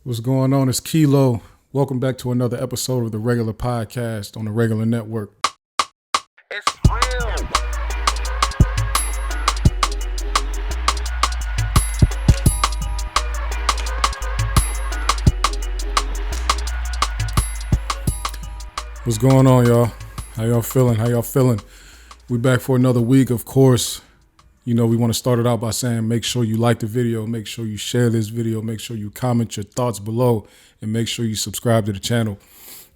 What's going on? It's Kilo. Welcome back to another episode of the Regular Podcast on the Regular Network. It's real. What's going on, y'all? How y'all feeling? We back for another week. Of course, we want to start it out by saying make sure you like the video, make sure you share this video, make sure you comment your thoughts below, and make sure you subscribe to the channel.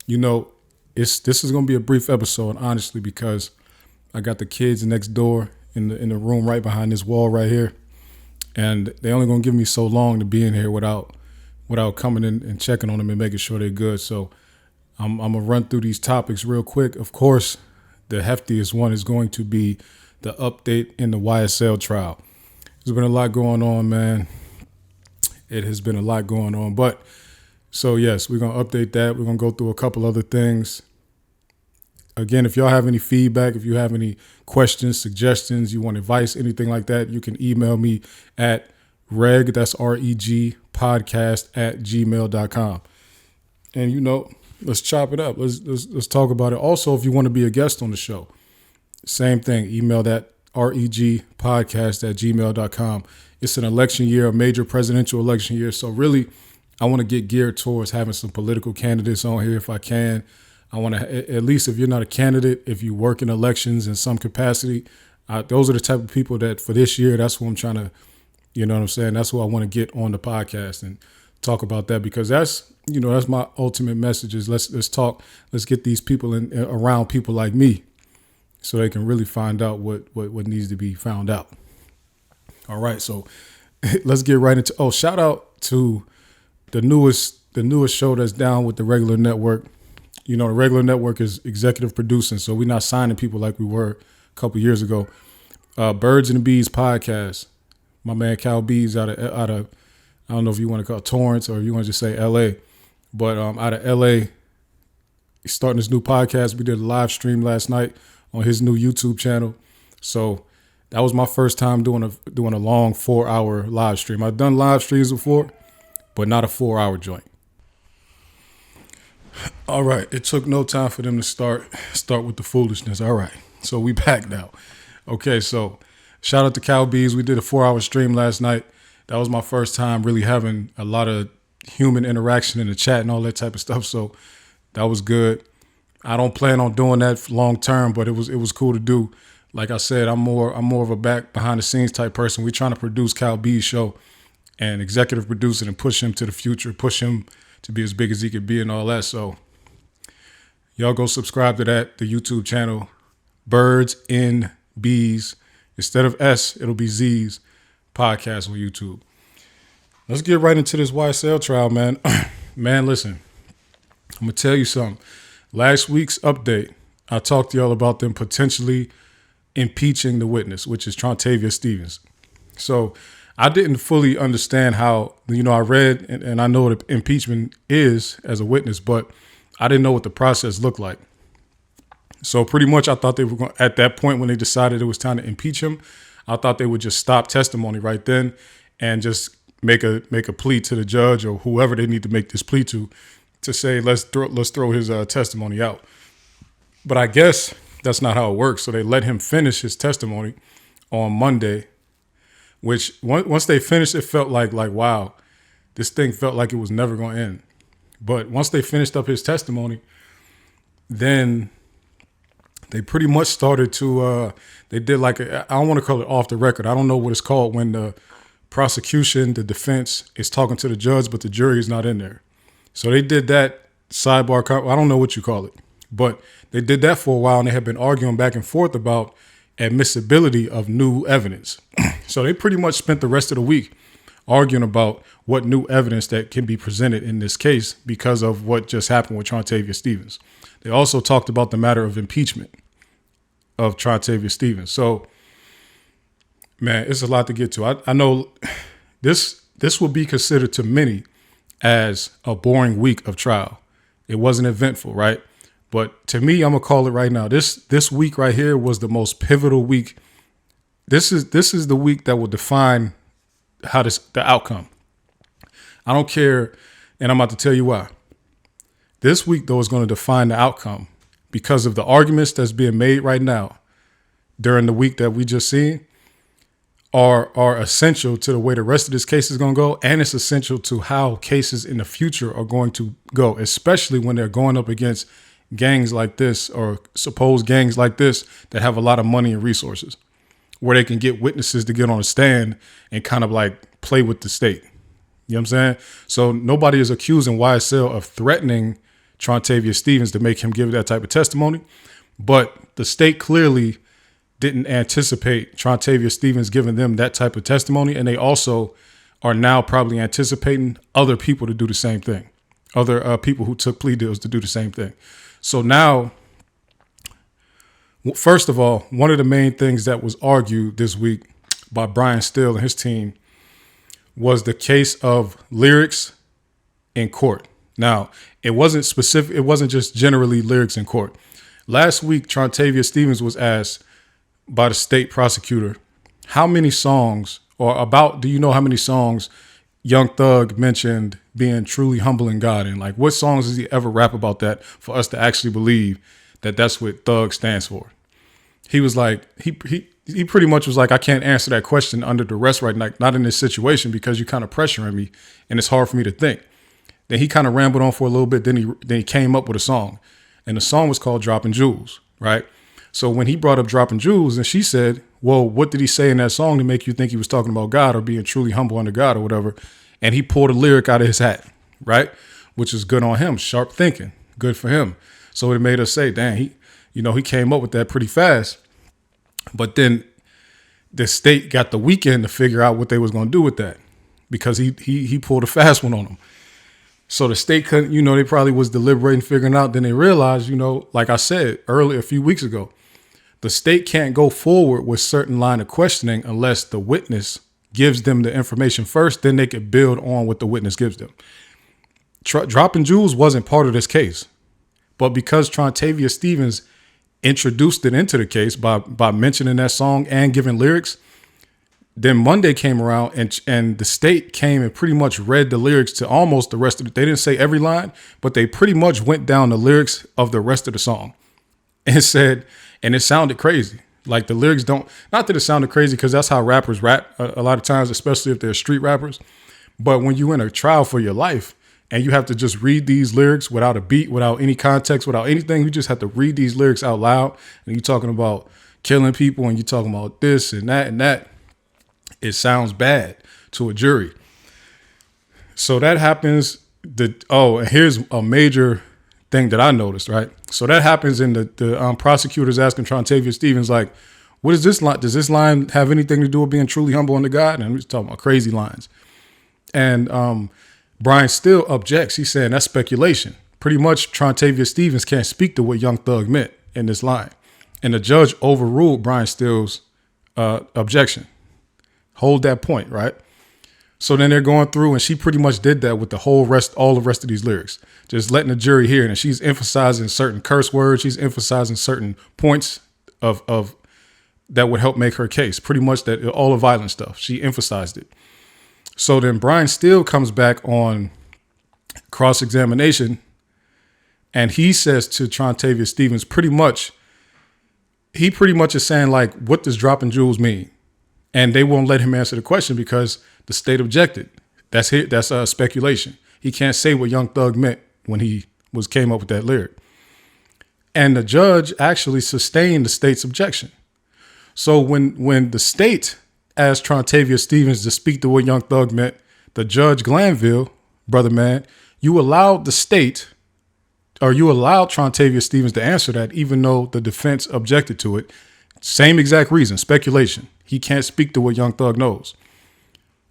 This is going to be a brief episode, honestly, because I got the kids next door in the room right behind this wall right here, and they only going to give me so long to be in here without coming in and checking on them and making sure they're good. So I'm going to run through these topics real quick. Of course, the heftiest one is going to be the update in the YSL trial. There's been a lot going on, man. It has been a lot going on. But so, yes, we're going to update that. We're going to go through a couple other things. Again, if y'all have any feedback, if you have any questions, suggestions, you want advice, anything like that, you can email me at that's REG podcast at gmail.com. And, let's chop it up. Let's talk about it. Also, if you want to be a guest on the show, same thing. Email that regpodcast at gmail.com. It's an election year, a major presidential election year. So really, I want to get geared towards having some political candidates on here if I can. I want to, at least if you're not a candidate, if you work in elections in some capacity, those are the type of people that for this year, that's what I'm trying to, that's what I want to get on the podcast and talk about that, because that's my ultimate message is let's talk, let's get these people around people like me so they can really find out what needs to be found out. All right, so let's get right into, shout out to the newest show that's down with the Regular Network. The Regular Network is executive producing, so we're not signing people like we were a couple years ago. Birds and the Bees podcast. My man Cal Bees out of I don't know if you want to call it Torrance or if you want to just say LA, but out of LA, he's starting this new podcast. We did a live stream last night on his new YouTube channel. So that was my first time doing a long 4-hour live stream. I've done live streams before, but not a 4-hour joint. All right. It took no time for them to start with the foolishness. All right. So we back now. Okay. So shout out to Cal Bees. We did a 4-hour stream last night. That was my first time really having a lot of human interaction in the chat and all that type of stuff. So that was good. I don't plan on doing that long term, but it was cool to do. Like I said, I'm more of a back behind the scenes type person. We're trying to produce Cal B's show and executive produce it and push him to the future, push him to be as big as he could be and all that. So y'all go subscribe to that, the YouTube channel, Birds in Bees. Instead of S, it'll be Z's podcast on YouTube. Let's get right into this YSL trial, man. Man, listen, I'm going to tell you something. Last week's update, I talked to y'all about them potentially impeaching the witness, which is Trontavia Stevens. So I didn't fully understand how, I read and I know what impeachment is as a witness, but I didn't know what the process looked like. So pretty much I thought they were going, at that point when they decided it was time to impeach him, I thought they would just stop testimony right then and just make a plea to the judge or whoever they need to make this plea to say let's throw his testimony out. But I guess that's not how it works. So they let him finish his testimony on Monday, which once they finished, it felt like wow, this thing felt like it was never going to end. But once they finished up his testimony, then they pretty much started to, they did I don't want to call it off the record. I don't know what it's called when the prosecution, the defense is talking to the judge, but the jury is not in there. So they did that sidebar. I don't know what you call it, but they did that for a while and they had been arguing back and forth about admissibility of new evidence. So they pretty much spent the rest of the week arguing about what new evidence that can be presented in this case because of what just happened with Trontavia Stevens. They also talked about the matter of impeachment of Trontavia Stevens. So, man, it's a lot to get to. I know this will be considered to many as a boring week of trial. It wasn't eventful, right? But to me, I'm gonna call it right now. This week right here was the most pivotal week. This is the week that will define the outcome. I don't care And I'm about to tell you why. This week, though, is going to define the outcome because of the arguments that's being made right now during the week that we just seen are essential to the way the rest of this case is going to go. And it's essential to how cases in the future are going to go, especially when they're going up against gangs like this or supposed gangs like this that have a lot of money and resources where they can get witnesses to get on a stand and kind of like play with the state. You know what I'm saying? So nobody is accusing YSL of threatening Trontavia Stevens to make him give that type of testimony. But the state clearly didn't anticipate Trontavia Stevens giving them that type of testimony. And they also are now probably anticipating other people to do the same thing. Other people who took plea deals to do the same thing. So now, first of all, one of the main things that was argued this week by Brian Steele and his team was the case of lyrics in court. Now, it wasn't specific. It wasn't just generally lyrics in court. Last week, Trontavia Stevens was asked by the state prosecutor, how many songs do you know how many songs Young Thug mentioned being truly humble in God? And like, what songs does he ever rap about that for us to actually believe that that's what Thug stands for? He was like, he pretty much was like, I can't answer that question under duress right now, not in this situation because you're kind of pressuring me and it's hard for me to think. Then he kind of rambled on for a little bit. Then he came up with a song, and the song was called Dropping Jewels, right? So when he brought up Dropping Jewels, and she said, well, what did he say in that song to make you think he was talking about God or being truly humble under God or whatever? And he pulled a lyric out of his hat, right? Which is good on him. Sharp thinking. Good for him. So it made us say, dang, he came up with that pretty fast. But then the state got the weekend to figure out what they was going to do with that because he pulled a fast one on them. So the state couldn't, they probably was deliberating, figuring out. Then they realized, like I said earlier, a few weeks ago, the state can't go forward with certain line of questioning unless the witness gives them the information first. Then they could build on what the witness gives them. Dropping Jewels wasn't part of this case, but because Trontavia Stevens introduced it into the case by mentioning that song and giving lyrics, then Monday came around and the state came and pretty much read the lyrics to almost the rest of it. They didn't say every line, but they pretty much went down the lyrics of the rest of the song and said, and it sounded crazy. Like the lyrics not that it sounded crazy because that's how rappers rap a lot of times, especially if they're street rappers. But when you're in a trial for your life and you have to just read these lyrics without a beat, without any context, without anything, you just have to read these lyrics out loud. And you're talking about killing people and you're talking about this and that and that. It sounds bad to a jury. So that happens. And here's a major thing that I noticed, right? So that happens in the prosecutors asking Trontavia Stevens, like, what is this line? Does this line have anything to do with being truly humble unto God? And we're talking about crazy lines. And Brian Steele objects. He's saying that's speculation. Pretty much Trontavia Stevens can't speak to what Young Thug meant in this line. And the judge overruled Brian Steele's objection. Hold that point, right? So then they're going through and she pretty much did that with all the rest of these lyrics, just letting the jury hear. And she's emphasizing certain curse words. She's emphasizing certain points of that would help make her case. Pretty much that all the violent stuff. She emphasized it. So then Brian Steele comes back on cross-examination and he says to Trontavia Stevens, pretty much is saying like, what does Dropping Jewels mean? And they won't let him answer the question because the state objected. That's speculation. He can't say what Young Thug meant when he came up with that lyric. And the judge actually sustained the state's objection. So when the state asked Trontavia Stevens to speak to what Young Thug meant, the judge Glanville, brother man, you allowed Trontavia Stevens to answer that, even though the defense objected to it. Same exact reason, speculation. He can't speak to what Young Thug knows,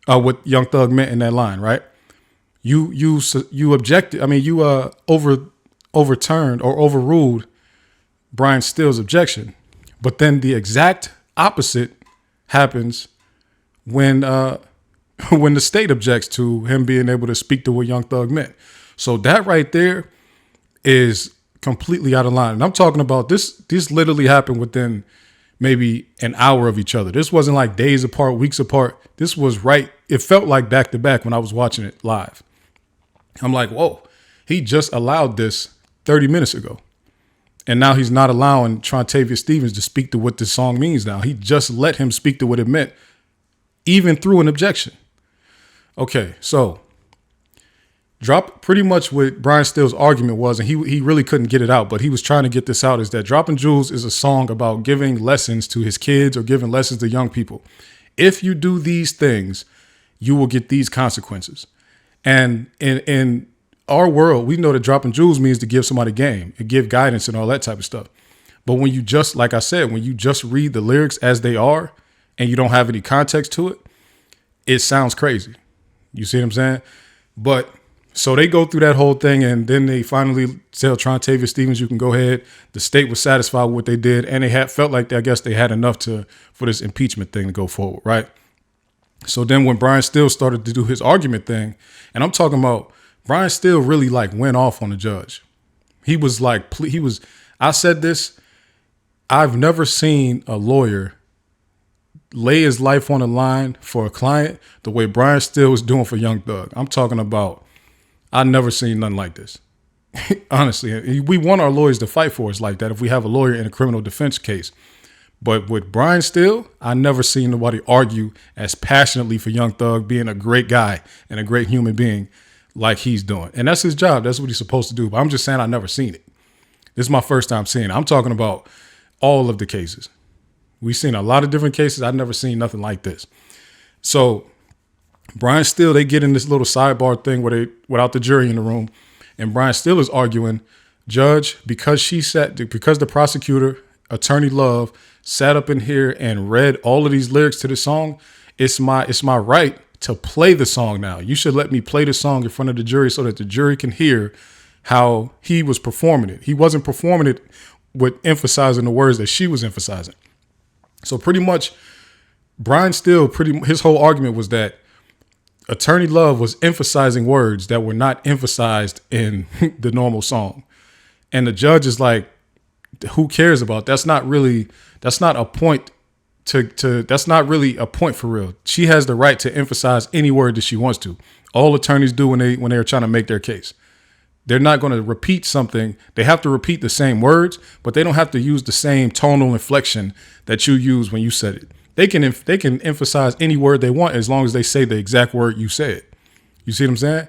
what Young Thug meant in that line, right? You objected. I mean, you overturned or overruled Brian Steele's objection, but then the exact opposite happens when the state objects to him being able to speak to what Young Thug meant. So that right there is completely out of line. And I'm talking about this literally happened within maybe an hour of each other. This wasn't like days apart, weeks apart. This was it felt like back to back when I was watching it live. I'm like, whoa, he just allowed this 30 minutes ago. And now he's not allowing Trontavious Stevens to speak to what this song means now. He just let him speak to what it meant, even through an objection. Okay, so drop pretty much what Brian Still's argument was, and he really couldn't get it out, but he was trying to get this out, is that Dropping Jewels is a song about giving lessons to his kids or giving lessons to young people. If you do these things, you will get these consequences. And in our world, we know that Dropping Jewels means to give somebody game and give guidance and all that type of stuff. But when you just, like I said, when you just read the lyrics as they are and you don't have any context to it, it sounds crazy. You see what I'm saying? But so they go through that whole thing, and then they finally tell Trontavious Stevens, you can go ahead. The state was satisfied with what they did, and they had felt like I guess they had enough for this impeachment thing to go forward, right? So then when Brian Still started to do his argument thing, and I'm talking about Brian Still really like went off on the judge. He was like, I said this, I've never seen a lawyer lay his life on the line for a client the way Brian Still was doing for Young Thug. I'm talking about, I've never seen nothing like this. Honestly, we want our lawyers to fight for us like that if we have a lawyer in a criminal defense case. But with Brian Still, I never seen nobody argue as passionately for Young Thug being a great guy and a great human being like he's doing. And that's his job. That's what he's supposed to do. But I'm just saying I've never seen it. This is my first time seeing it. I'm talking about all of the cases. We've seen a lot of different cases. I've never seen nothing like this. So Brian Still, they get in this little sidebar thing where without the jury in the room. And Brian Still is arguing, Judge, because the prosecutor, Attorney Love, sat up in here and read all of these lyrics to the song, it's my right to play the song now. You should let me play the song in front of the jury so that the jury can hear how he was performing it. He wasn't performing it with emphasizing the words that she was emphasizing. So pretty much Brian Still, his whole argument was that Attorney Love was emphasizing words that were not emphasized in the normal song. And the judge is like, who cares about? That's not a point that's not really a point for real. She has the right to emphasize any word that she wants to. All attorneys do when they're trying to make their case. They're not going to repeat something. They have to repeat the same words, but they don't have to use the same tonal inflection that you use when you said it. They can emphasize any word they want as long as they say the exact word you said. You see what I'm saying?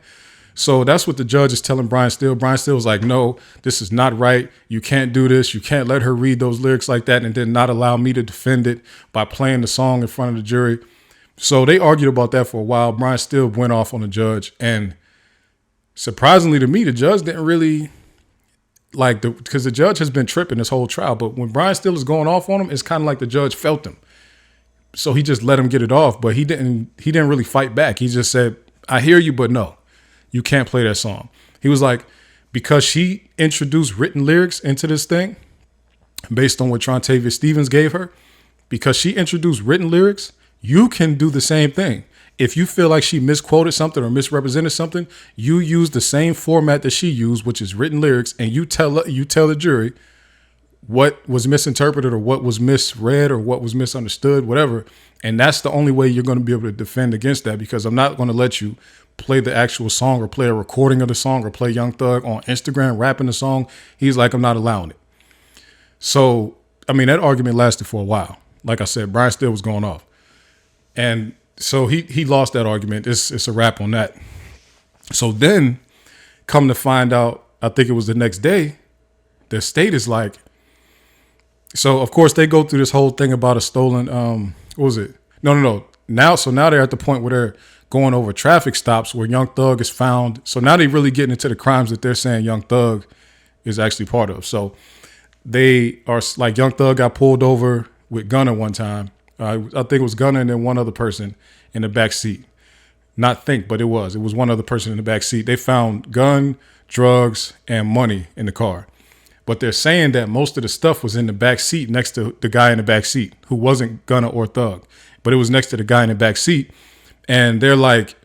So that's what the judge is telling Brian Still. Brian Still was like, no, this is not right. You can't do this. You can't let her read those lyrics like that and then not allow me to defend it by playing the song in front of the jury. So they argued about that for a while. Brian Still went off on the judge. And surprisingly to me, the judge didn't really because the judge has been tripping this whole trial. But when Brian Still is going off on him, it's kind of like the judge felt him. So he just let him get it off. But he didn't really fight back. He just said, I hear you, but no. You can't play that song. He was like, because she introduced written lyrics into this thing based on what Trontavious Stevens gave her, because she introduced written lyrics, you can do the same thing. If you feel like she misquoted something or misrepresented something, you use the same format that she used, which is written lyrics, and you tell the jury what was misinterpreted or what was misread or what was misunderstood, whatever. And that's the only way you're going to be able to defend against that, because I'm not going to let you play the actual song or play a recording of the song or play Young Thug on Instagram rapping the song. He's like, I'm not allowing it. So, I mean, that argument lasted for a while. Like I said, Brian Still was going off. And so he lost that argument. It's a wrap on that. So then, come to find out, I think it was the next day, the state is like, so of course they go through this whole thing about a stolen, what was it? No. Now they're at the point where they're going over traffic stops where Young Thug is found. So now they're really getting into the crimes that they're saying Young Thug is actually part of. So they are like, Young Thug got pulled over with Gunna one time. I think it was Gunna and then one other person in the back seat. But it was one other person in the back seat. They found gun, drugs, and money in the car. But they're saying that most of the stuff was in the back seat next to the guy in the back seat who wasn't Gunna or Thug, but it was next to the guy in the back seat. And they're like,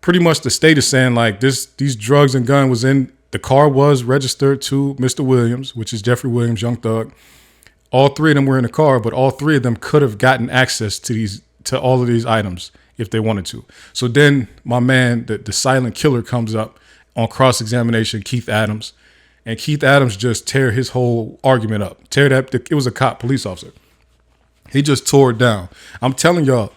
pretty much the state is saying like these drugs and gun was in the car, was registered to Mr. Williams, which is Jeffrey Williams, Young Thug. All three of them were in the car, but all three of them could have gotten access to all of these items if they wanted to. So then my man, the silent killer, comes up on cross-examination Keith Adams, and Keith Adams just tear his whole argument up. It was a cop, police officer. He just tore it down. I'm telling y'all,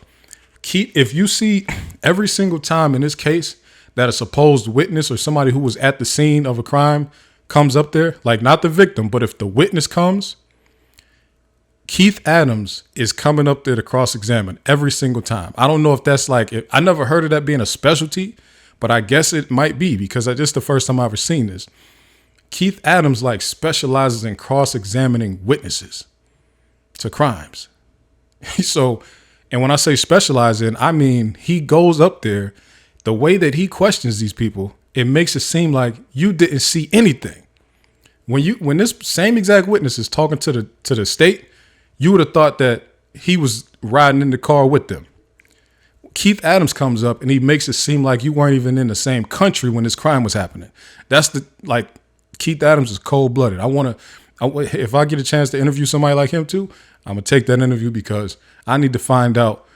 if you see every single time in this case that a supposed witness or somebody who was at the scene of a crime comes up there, like not the victim, but if the witness comes, Keith Adams is coming up there to cross-examine every single time. I don't know if that's I never heard of that being a specialty, but I guess it might be because this is the first time I've ever seen this. Keith Adams specializes in cross-examining witnesses to crimes. So, and when I say specialize in, I mean he goes up there. The way that he questions these people, it makes it seem like you didn't see anything. When this same exact witness is talking to the state, you would have thought that he was riding in the car with them. Keith Adams comes up and he makes it seem like you weren't even in the same country when this crime was happening. Keith Adams is cold-blooded. If I get a chance to interview somebody like him too, I'm gonna take that interview because I need to find out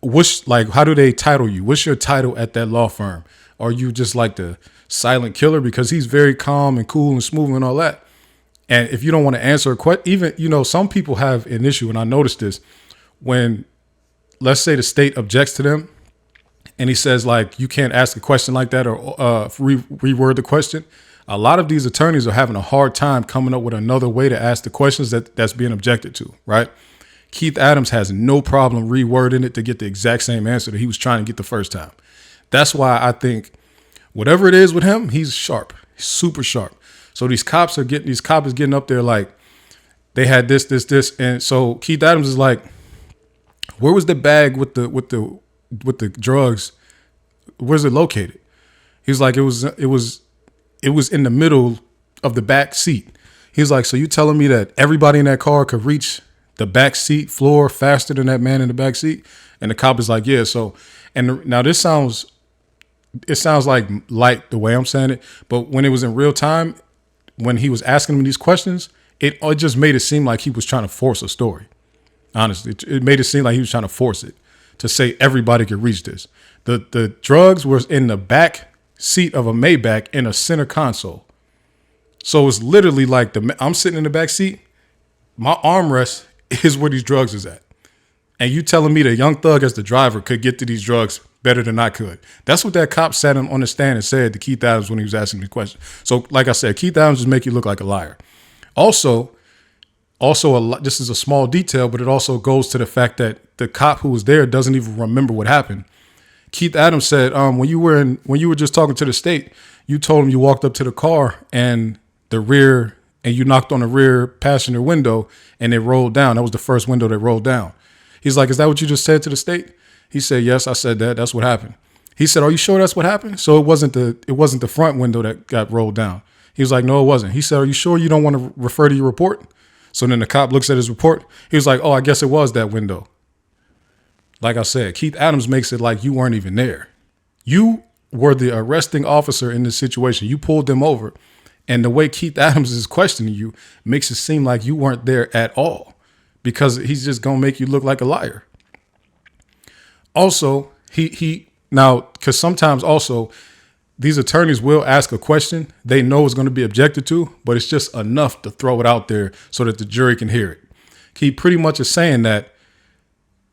how do they title you? What's your title at that law firm? Are you just like the silent killer? Because he's very calm and cool and smooth and all that. And if you don't want to answer a question, even, some people have an issue, and I noticed this when, let's say the state objects to them and he says you can't ask a question like that or reword the question. A lot of these attorneys are having a hard time coming up with another way to ask the questions that's being objected to, right? Keith Adams has no problem rewording it to get the exact same answer that he was trying to get the first time. That's why I think whatever it is with him, he's sharp, he's super sharp. So these cops is getting up there they had this, and so Keith Adams is like, where was the bag with the drugs? Where's it located? He's like, it was in the middle of the back seat. He's like, so you telling me that everybody in that car could reach the back seat floor faster than that man in the back seat? And the cop is like, yeah. So, and now it sounds like light the way I'm saying it, but when it was in real time, when he was asking him these questions, it just made it seem like he was trying to force a story. Honestly, it made it seem like he was trying to force it to say everybody could reach this. The drugs were in the back seat of a Maybach in a center console. So it's literally like I'm sitting in the back seat. My armrest is where these drugs is at. And you telling me that Young Thug as the driver could get to these drugs better than I could. That's what that cop sat on the stand and said to Keith Adams when he was asking the question. So like I said, Keith Adams just make you look like a liar. Also, this is a small detail, but it also goes to the fact that the cop who was there doesn't even remember what happened. Keith Adams said, when you were just talking to the state, you told him you walked up to the car and you knocked on the rear passenger window and it rolled down. That was the first window that rolled down. He's like, is that what you just said to the state? He said, yes, I said that. That's what happened. He said, are you sure that's what happened? So it wasn't the front window that got rolled down. He was like, no, it wasn't. He said, are you sure you don't want to refer to your report? So then the cop looks at his report. He was like, oh, I guess it was that window. Like I said, Keith Adams makes it like you weren't even there. You were the arresting officer in this situation. You pulled them over. And the way Keith Adams is questioning you makes it seem like you weren't there at all because he's just going to make you look like a liar. Also, because sometimes also these attorneys will ask a question they know is going to be objected to, but it's just enough to throw it out there so that the jury can hear it. He pretty much is saying that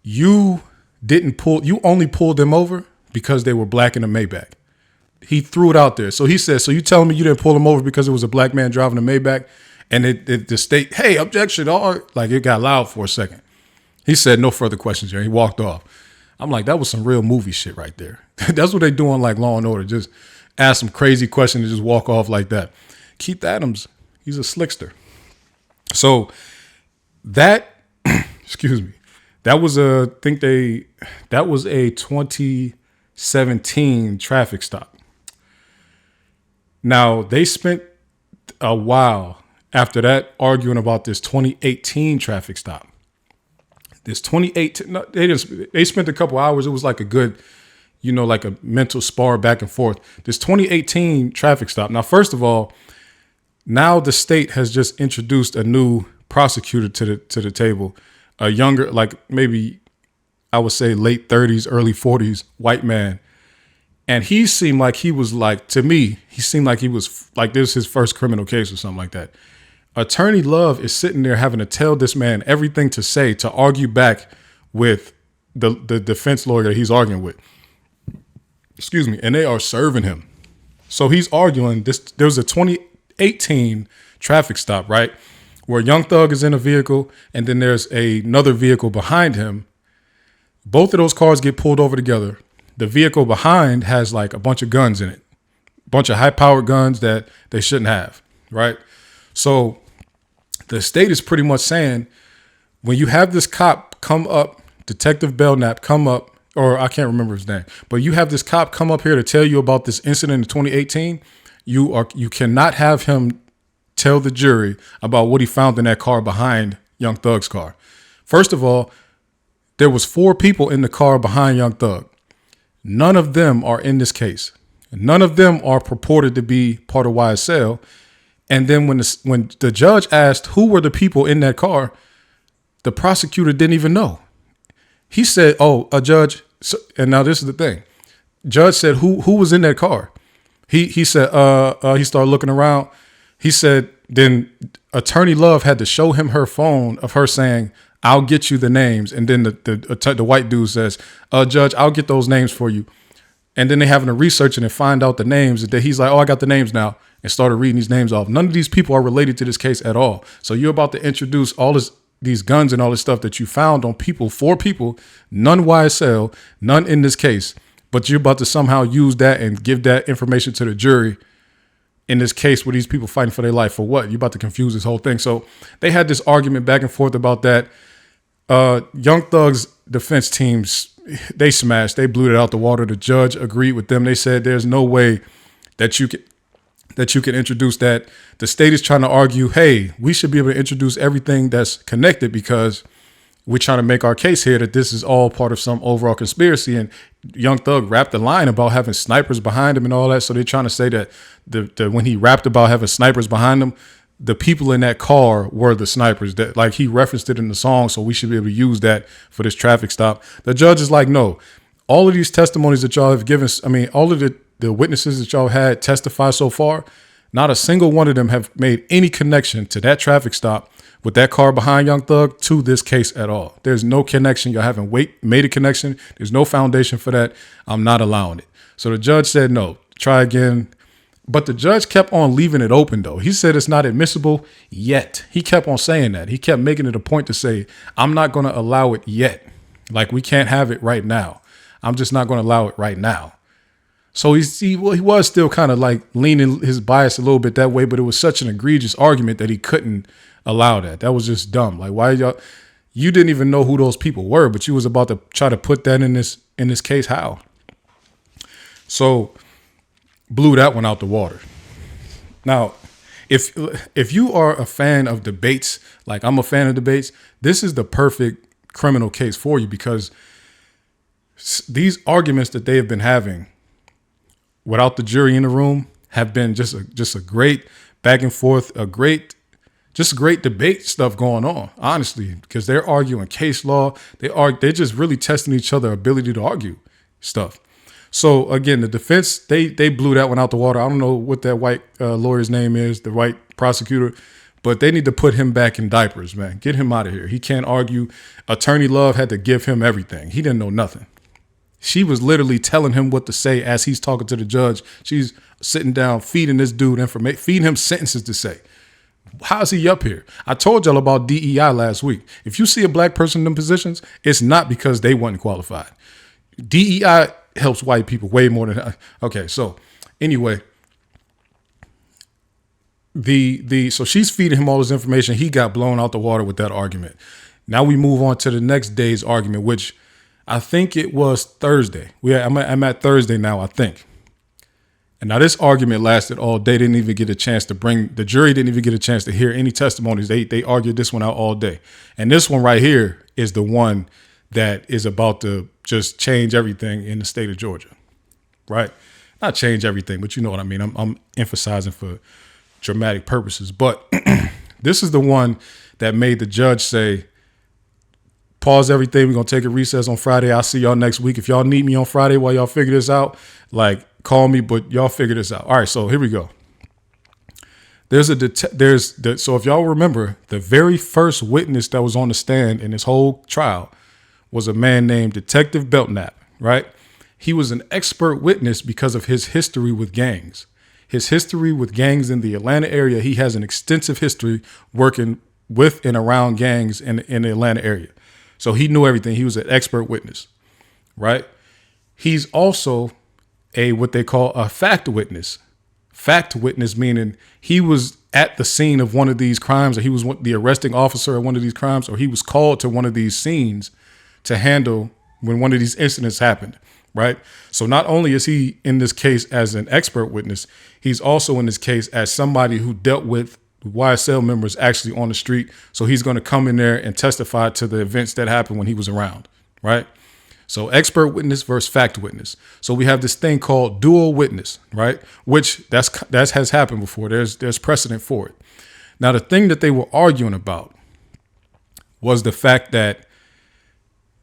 you only pulled them over because they were black in a Maybach. He threw it out there. So he said, so you telling me you didn't pull them over because it was a black man driving a Maybach? And the state, hey, objection, it got loud for a second. He said, no further questions, Jerry. He walked off. I'm like, that was some real movie shit right there. That's what they do on Law and Order. Just ask some crazy question and just walk off like that. Keith Adams, he's a slickster. So that, excuse me, that was a 2017 traffic stop. Now they spent a while after that arguing about this 2018 traffic stop. This 2018, no, they spent a couple hours. It was like a good, like a mental spar back and forth. This 2018 traffic stop. Now, first of all, now the state has just introduced a new prosecutor to the table, a younger, like maybe I would say late 30s, early 40s white man. And he seemed like he was like, to me, he seemed like he was like, this is his first criminal case or something like that. Attorney Love is sitting there having to tell this man everything to say to argue back with the defense lawyer that he's arguing with. Excuse me. And they are serving him. So he's arguing this. There was a 2018 traffic stop, right? Where Young Thug is in a vehicle and then there's another vehicle behind him. Both of those cars get pulled over together. The vehicle behind has like a bunch of guns in it, a bunch of high powered guns that they shouldn't have, right? So the state is pretty much saying when you have this cop come up, Detective Belknap come up, or I can't remember his name, but you have this cop come up here to tell you about this incident in 2018. You cannot have him tell the jury about what he found in that car behind Young Thug's car. First of all, there was 4 people in the car behind Young Thug. None of them are in this case. None of them are purported to be part of YSL. And then when the judge asked who were the people in that car, the prosecutor didn't even know. He said, "Oh, a judge." So, and now this is the thing. Judge said, "Who was in that car?" He said, he started looking around. He said, then Attorney Love had to show him her phone of her saying, "I'll get you the names." And then the white dude says, "Judge, I'll get those names for you." And then they having to research it and find out the names. That he's like, "Oh, I got the names now," and started reading these names off. None of these people are related to this case at all. So you're about to introduce all these guns and all this stuff that you found on people, 4 people, none YSL, none in this case. But you're about to somehow use that and give that information to the jury in this case with these people fighting for their life for what? You're about to confuse this whole thing. So they had this argument back and forth about that. Young Thug's defense teams, they smashed. They blew it out the water. The judge agreed with them. They said there's no way that you can introduce that. The state is trying to argue, hey, we should be able to introduce everything that's connected because we're trying to make our case here that this is all part of some overall conspiracy. And Young Thug rapped a line about having snipers behind him and all that. So they're trying to say that when he rapped about having snipers behind him, the people in that car were the snipers. That, like, he referenced it in the song, so we should be able to use that for this traffic stop. The judge is like, no, all of these testimonies that y'all have given, I mean, all of the witnesses that y'all had testify so far, not a single one of them have made any connection to that traffic stop with that car behind Young Thug to this case at all. There's no connection. Y'all haven't made a connection. There's no foundation for that. I'm not allowing it. So the judge said, no, try again. But the judge kept on leaving it open, though. He said it's not admissible yet. He kept on saying that. He kept making it a point to say, I'm not going to allow it yet. Like, we can't have it right now. I'm just not going to allow it right now. So he was still kind of like leaning his bias a little bit that way, but it was such an egregious argument that he couldn't allow that. That was just dumb. Like, why you didn't even know who those people were, but you was about to try to put that in this case. How? So blew that one out the water. Now, if you are a fan of debates, like I'm a fan of debates, this is the perfect criminal case for you because these arguments that they have been having without the jury in the room have been just a great back and forth, great debate stuff going on, honestly, because they're arguing case law. They're just really testing each other's ability to argue stuff. So again, the defense, they blew that one out the water. I don't know what that white lawyer's name is, the white prosecutor, but they need to put him back in diapers, man. Get him out of here. He can't argue. Attorney Love had to give him everything. He didn't know nothing. She was literally telling him what to say as he's talking to the judge. She's sitting down, feeding this dude information, feeding him sentences to say. How's he up here? I told y'all about DEI last week. If you see a black person in them positions, it's not because they weren't qualified. DEI helps white people way more than okay. So anyway, so she's feeding him all this information. He got blown out the water with that argument. Now we move on to the next day's argument, which I think it was Thursday. I'm at Thursday now, I think. And now this argument lasted all day. The jury didn't even get a chance to hear any testimonies. They argued this one out all day. And this one right here is the one that is about to just change everything in the state of Georgia, right? Not change everything, but you know what I mean. I'm emphasizing for dramatic purposes. But this is the one that made the judge say, pause everything. We're going to take a recess on Friday. I'll see y'all next week. If y'all need me on Friday while y'all figure this out, like, call me, but y'all figure this out. All right, so here we go. So if y'all remember, the very first witness that was on the stand in this whole trial was a man named Detective Belknap, right? He was an expert witness because of his history with gangs. His history with gangs in the Atlanta area, he has an extensive history working with and around gangs in the Atlanta area. So he knew everything. He was an expert witness, right? He's also what they call a fact witness. Fact witness meaning he was at the scene of one of these crimes, or he was the arresting officer of one of these crimes, or he was called to one of these scenes to handle when one of these incidents happened, right? So not only is he in this case as an expert witness, he's also in this case as somebody who dealt with YSL members actually on the street. So he's going to come in there and testify to the events that happened when he was around, right? So expert witness versus fact witness. So we have this thing called dual witness, right? Which that has happened before. There's precedent for it. Now, the thing that they were arguing about was the fact that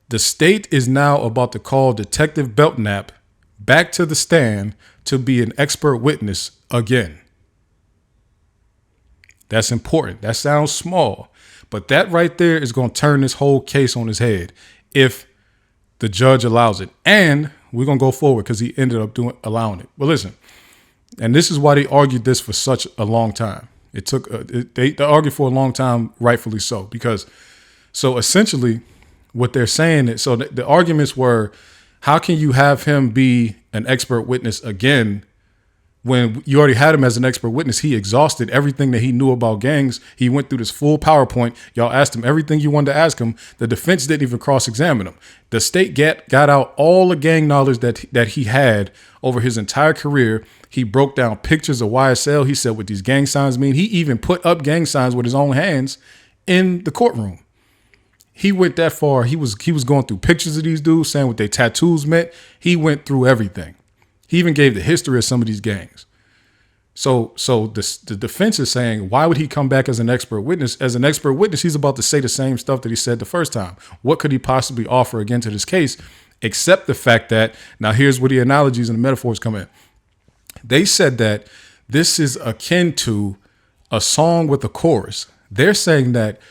the state is now about to call Detective Belknap back to the stand to be an expert witness again. That's important. That sounds small, but that right there is going to turn this whole case on his head if the judge allows it. And we're going to go forward because he ended up allowing it. But listen, and this is why they argued this for such a long time. It took they argued for a long time, rightfully so, because so essentially what they're saying is, so the arguments were, how can you have him be an expert witness again when you already had him as an expert witness? He exhausted everything that he knew about gangs. He went through this full PowerPoint. Y'all asked him everything you wanted to ask him. The defense didn't even cross-examine him. The state got out all the gang knowledge that he had over his entire career. He broke down pictures of YSL. He said what these gang signs mean. He even put up gang signs with his own hands in the courtroom. He went that far. He was going through pictures of these dudes, saying what their tattoos meant. He went through everything. He even gave the history of some of these gangs. So the defense is saying, why would he come back as an expert witness? As an expert witness, he's about to say the same stuff that he said the first time. What could he possibly offer again to this case, except the fact that, now here's where the analogies and the metaphors come in. They said that this is akin to a song with a chorus. They're saying that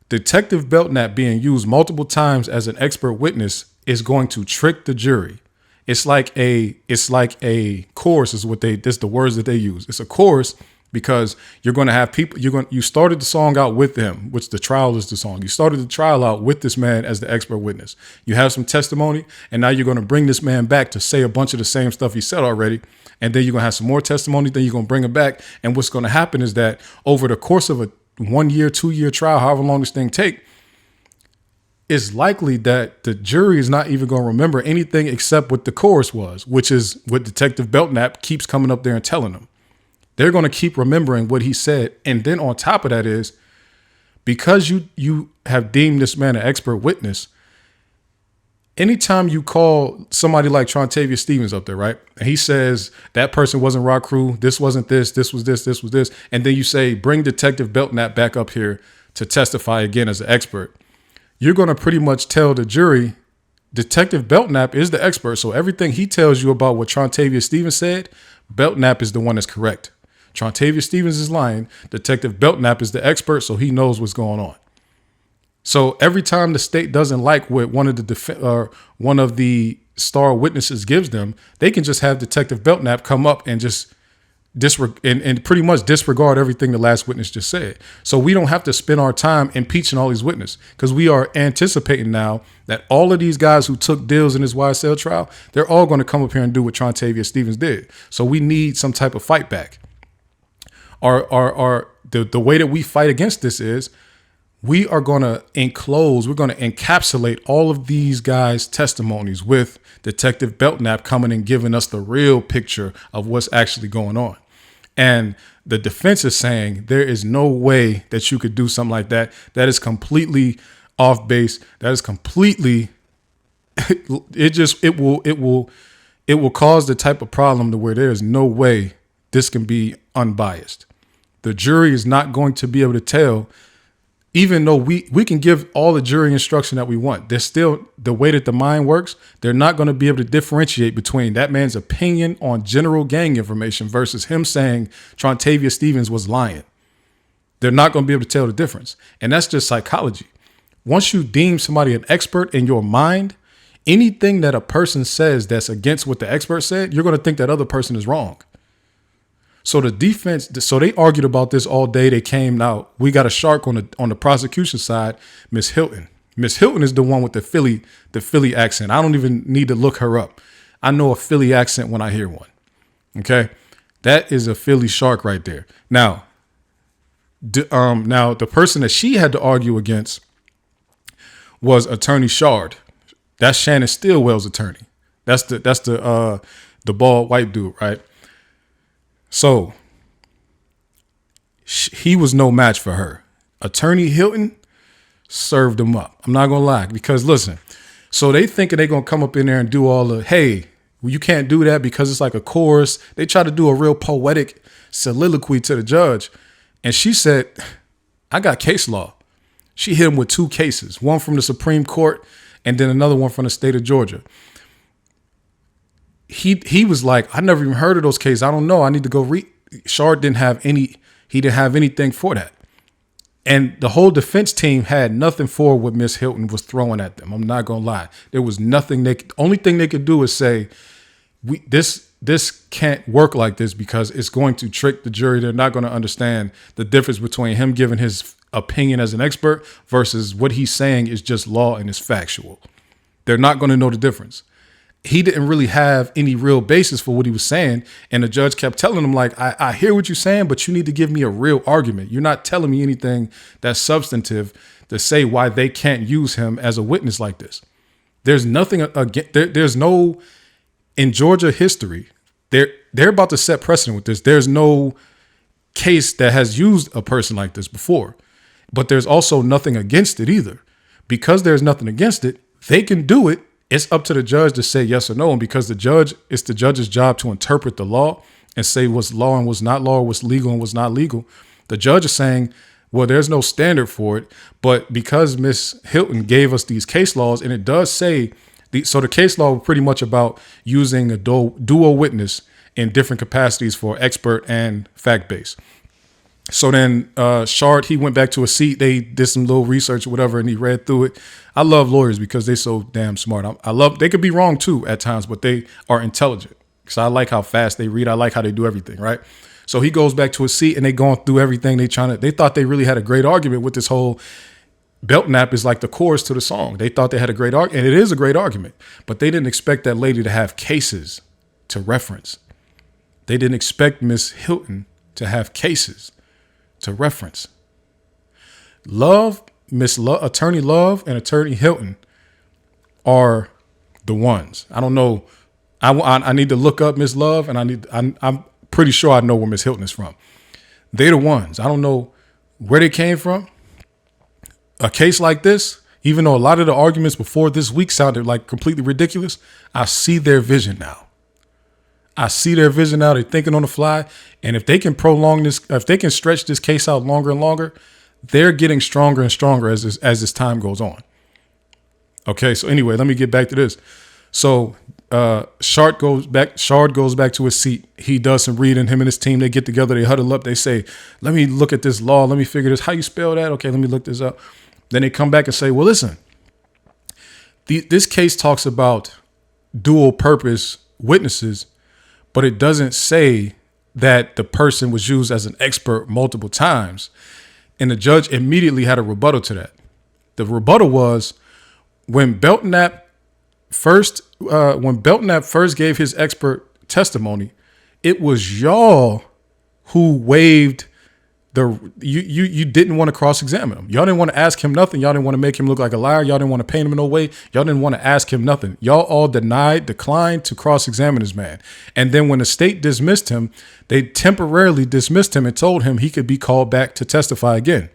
Detective Belknap being used multiple times as an expert witness is going to trick the jury. It's like a chorus is what that's the words that they use. It's a chorus because you're going to have people, you started the song out with them, which the trial is the song. You started the trial out with this man as the expert witness. You have some testimony, and now you're going to bring this man back to say a bunch of the same stuff he said already. And then you're going to have some more testimony, then you're going to bring him back. And what's going to happen is that over the course of a 1 year, 2 year trial, however long this thing take, it's likely that the jury is not even going to remember anything except what the chorus was, which is what Detective Belknap keeps coming up there and telling them. They're going to keep remembering what he said. And then on top of that is, because you have deemed this man an expert witness, anytime you call somebody like Trontavia Stevens up there, right? And he says that person wasn't Rock Crew, this wasn't this was this was this. And then you say, bring Detective Belknap back up here to testify again as an expert. You're going to pretty much tell the jury, Detective Belknap is the expert. So everything he tells you about what Trontavia Stevens said, Belknap is the one that's correct. Trontavia Stevens is lying. Detective Belknap is the expert, so he knows what's going on. So every time the state doesn't like what one of the star witnesses gives them, they can just have Detective Belknap come up and just and pretty much disregard everything the last witness just said. So we don't have to spend our time impeaching all these witnesses, because we are anticipating now that all of these guys who took deals in this YSL trial, they're all going to come up here and do what Trontavia Stevens did. So we need some type of fight back. The way that we fight against this is we are going to encapsulate all of these guys' testimonies with Detective Belknap coming and giving us the real picture of what's actually going on. And the defense is saying there is no way that you could do something like that. That is completely off base. That is completely, it will cause the type of problem to where there is no way this can be unbiased. The jury is not going to be able to tell even though we can give all the jury instruction that we want, there's still the way that the mind works. They're not going to be able to differentiate between that man's opinion on general gang information versus him saying Trontavia Stevens was lying. They're not going to be able to tell the difference. And that's just psychology. Once you deem somebody an expert in your mind, anything that a person says that's against what the expert said, you're going to think that other person is wrong. So the defense, so they argued about this all day. They came out. We got a shark on the prosecution side, Miss Hilton. Miss Hilton is the one with the Philly accent. I don't even need to look her up. I know a Philly accent when I hear one. Okay, that is a Philly shark right there. Now the person that she had to argue against was Attorney Shard. That's Shannon Stillwell's attorney. That's the bald white dude, right? So he was no match for her. Attorney Hilton served him up. I'm not gonna lie, because listen, so they thinking they gonna come up in there and do all the, hey, well, you can't do that because it's like a chorus. They try to do a real poetic soliloquy to the judge, and she said, I got case law. She hit him with 2 cases, one from the Supreme Court and then another one from the state of Georgia. He was like, I never even heard of those cases. I don't know. I need to go read. Shard didn't have anything for that. And the whole defense team had nothing for what Miss Hilton was throwing at them. I'm not going to lie. There was nothing only thing they could do is say, this can't work like this because it's going to trick the jury. They're not going to understand the difference between him giving his opinion as an expert versus what he's saying is just law and is factual. They're not going to know the difference. He didn't really have any real basis for what he was saying. And the judge kept telling him, like, I hear what you're saying, but you need to give me a real argument. You're not telling me anything that's substantive to say why they can't use him as a witness like this. There's nothing there's no, in Georgia history, they're about to set precedent with this. There's no case that has used a person like this before, but there's also nothing against it either. Because there's nothing against it, they can do it. It's up to the judge to say yes or no. And because it's the judge's job to interpret the law and say what's law and what's not law, what's legal and what's not legal. The judge is saying, well, there's no standard for it. But because Miss Hilton gave us these case laws, and it does say, so the case law was pretty much about using a dual witness in different capacities for expert and fact-based. So then Shard, he went back to a seat. They did some little research or whatever, and he read through it. I love lawyers because they're so damn smart. They could be wrong too at times, but they are intelligent. Because I like how fast they read. I like how they do everything, right? So he goes back to a seat and they going through everything. They thought they really had a great argument with this whole Belknap is like the chorus to the song. They thought they had a great argument, and it is a great argument, but they didn't expect that lady to have cases to reference. They didn't expect Miss Hilton to have cases to reference. Attorney Love and Attorney Hilton are the ones. I don't know. I need to look up Miss Love, and I'm pretty sure I know where Miss Hilton is from. They're the ones. I don't know where they came from. A case like this, even though a lot of the arguments before this week sounded like completely ridiculous, I see their vision now. They're thinking on the fly. And if they can prolong this, if they can stretch this case out longer and longer, they're getting stronger and stronger as this time goes on. Okay, so anyway, let me get back to this. So Shard goes back to his seat. He does some reading. Him and his team, they get together, they huddle up, they say, let me look at this law, let me figure this. How you spell that? Okay, let me look this up. Then they come back and say, well, listen, this case talks about dual purpose witnesses, but it doesn't say that the person was used as an expert multiple times. And the judge immediately had a rebuttal to that. The rebuttal was when Belknap first gave his expert testimony, it was y'all who waived you didn't want to cross-examine him. Y'all didn't want to ask him nothing. Y'all didn't want to make him look like a liar. Y'all didn't want to paint him in no way. Y'all didn't want to ask him nothing. Y'all all declined to cross-examine this man. And then when the state dismissed him, they temporarily dismissed him and told him he could be called back to testify again.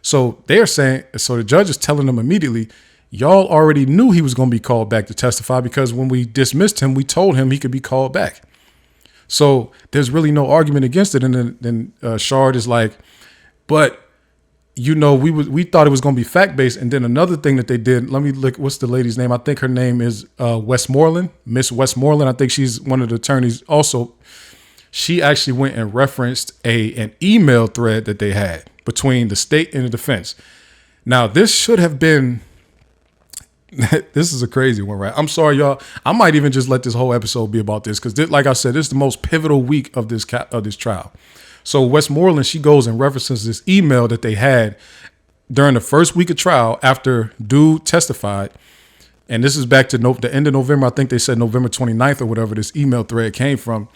So the judge is telling them immediately, y'all already knew he was going to be called back to testify because when we dismissed him, we told him he could be called back. So there's really no argument against it. And then Shard is like, but we thought it was going to be fact based, and then another thing that they did. Let me look. What's the lady's name? I think her name is Westmoreland, Miss Westmoreland. I think she's one of the attorneys. Also, she actually went and referenced an email thread that they had between the state and the defense. Now, this should have been. This is a crazy one, right? I'm sorry, y'all. I might even just let this whole episode be about this because, like I said, this is the most pivotal week of this trial. So Westmoreland, she goes and references this email that they had during the first week of trial after dude testified. And this is back to the end of November. I think they said November 29th or whatever this email thread came from.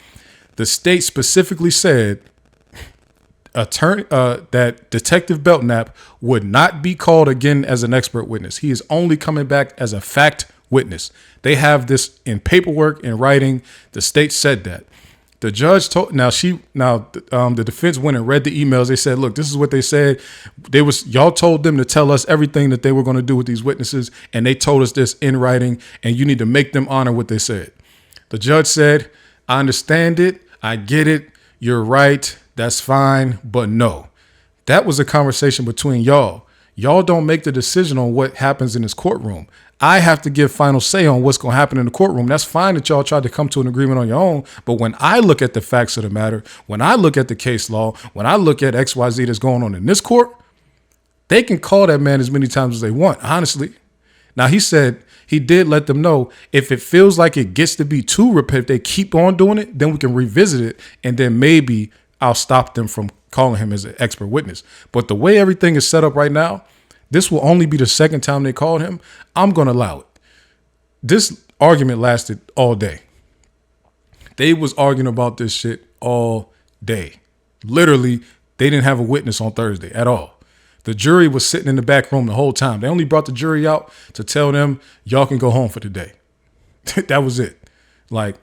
The state specifically said that Detective Belknap would not be called again as an expert witness. He is only coming back as a fact witness. They have this in paperwork, in writing. The state said that. The judge told the defense went and read the emails. They said, look, this is what they said. Y'all told them to tell us everything that they were going to do with these witnesses, and they told us this in writing, and you need to make them honor what they said. The judge said, I understand it. I get it. You're right. That's fine. But no, that was a conversation between y'all. Y'all don't make the decision on what happens in this courtroom. I have to give final say on what's going to happen in the courtroom. That's fine that y'all tried to come to an agreement on your own. But when I look at the facts of the matter, when I look at the case law, when I look at XYZ that's going on in this court, they can call that man as many times as they want, honestly. Now, he said he did let them know if it feels like it gets to be too repetitive, they keep on doing it, then we can revisit it. And then maybe I'll stop them from calling him as an expert witness. But the way everything is set up right now, this will only be the second time they called him. I'm going to allow it. This argument lasted all day. They was arguing about this shit all day. Literally, they didn't have a witness on Thursday at all. The jury was sitting in the back room the whole time. They only brought the jury out to tell them, y'all can go home for the day. That was it. Like,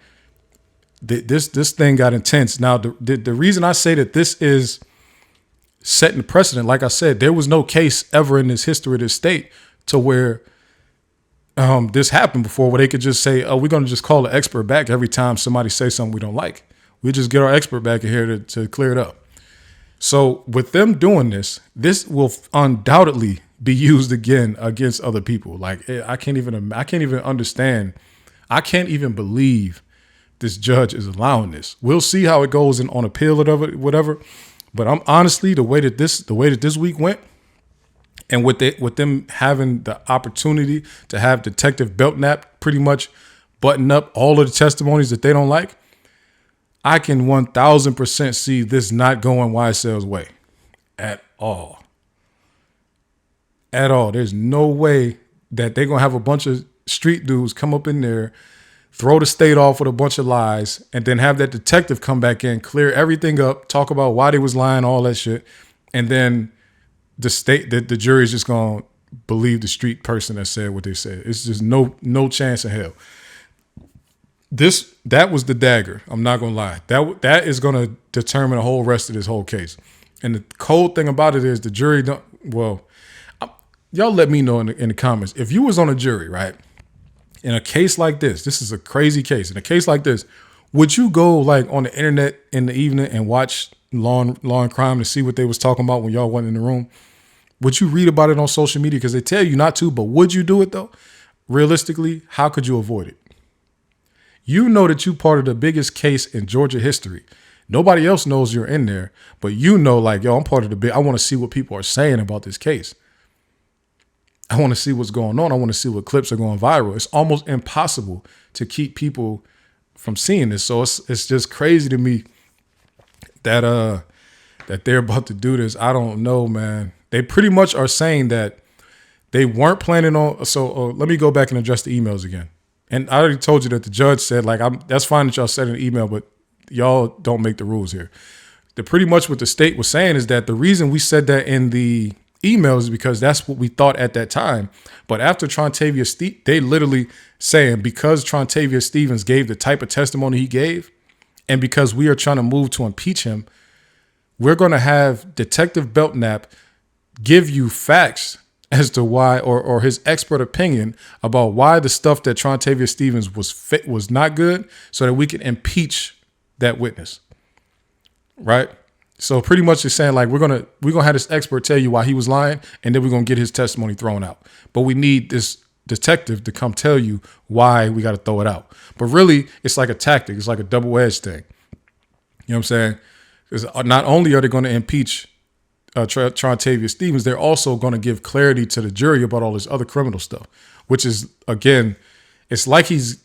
this thing got intense. Now, the reason I say that this is setting the precedent, like I said, there was no case ever in this history of this state to where this happened before, where they could just say, oh, we're going to just call the expert back every time somebody says something we don't like. We just get our expert back in here to clear it up. So with them doing this will undoubtedly be used again against other people. Like, I can't even understand. I can't even believe this judge is allowing this. We'll see how it goes on appeal or whatever. But I'm honestly, the way that this week went, and with them having the opportunity to have Detective Belknap pretty much button up all of the testimonies that they don't like, I can 1000% see this not going YSL's way at all. At all. There's no way that they're going to have a bunch of street dudes come up in there, throw the state off with a bunch of lies, and then have that detective come back in, clear everything up, talk about why they was lying, all that shit. And then the jury is just going to believe the street person that said what they said. It's just no chance in hell. That was the dagger. I'm not going to lie. That is going to determine the whole rest of this whole case. And the cold thing about it is the jury y'all let me know in the comments. If you was on a jury, right? In a case like this is a crazy case. In a case like this, would you go like on the internet in the evening and watch Law and Crime to see what they was talking about when y'all wasn't in the room? Would you read about it on social media? Because they tell you not to, but would you do it though? Realistically, how could you avoid it? You know that you part of the biggest case in Georgia history. Nobody else knows you're in there, but you know, like, yo, I'm part of I want to see what people are saying about this case. I want to see what's going on. I want to see what clips are going viral. It's almost impossible to keep people from seeing this. So it's just crazy to me that they're about to do this. I don't know, man. They pretty much are saying that they weren't planning on. So let me go back and address the emails again. And I already told you that the judge said, like, that's fine that y'all said in the email, but y'all don't make the rules here. Pretty much what the state was saying is that the reason we said that in the emails because that's what we thought at that time. But after Trontavia, they literally saying because Trontavia Stevens gave the type of testimony he gave, and because we are trying to move to impeach him, we're going to have Detective Belknap give you facts as to why, or his expert opinion about why the stuff that Trontavia Stevens was not good, so that we can impeach that witness. Right? So pretty much it's saying like we're gonna have this expert tell you why he was lying, and then we're gonna get his testimony thrown out. But we need this detective to come tell you why we got to throw it out. But really, it's like a tactic. It's like a double-edged thing. You know what I'm saying? Because not only are they going to impeach Trontavia Stevens, they're also going to give clarity to the jury about all this other criminal stuff, which is, again, it's like he's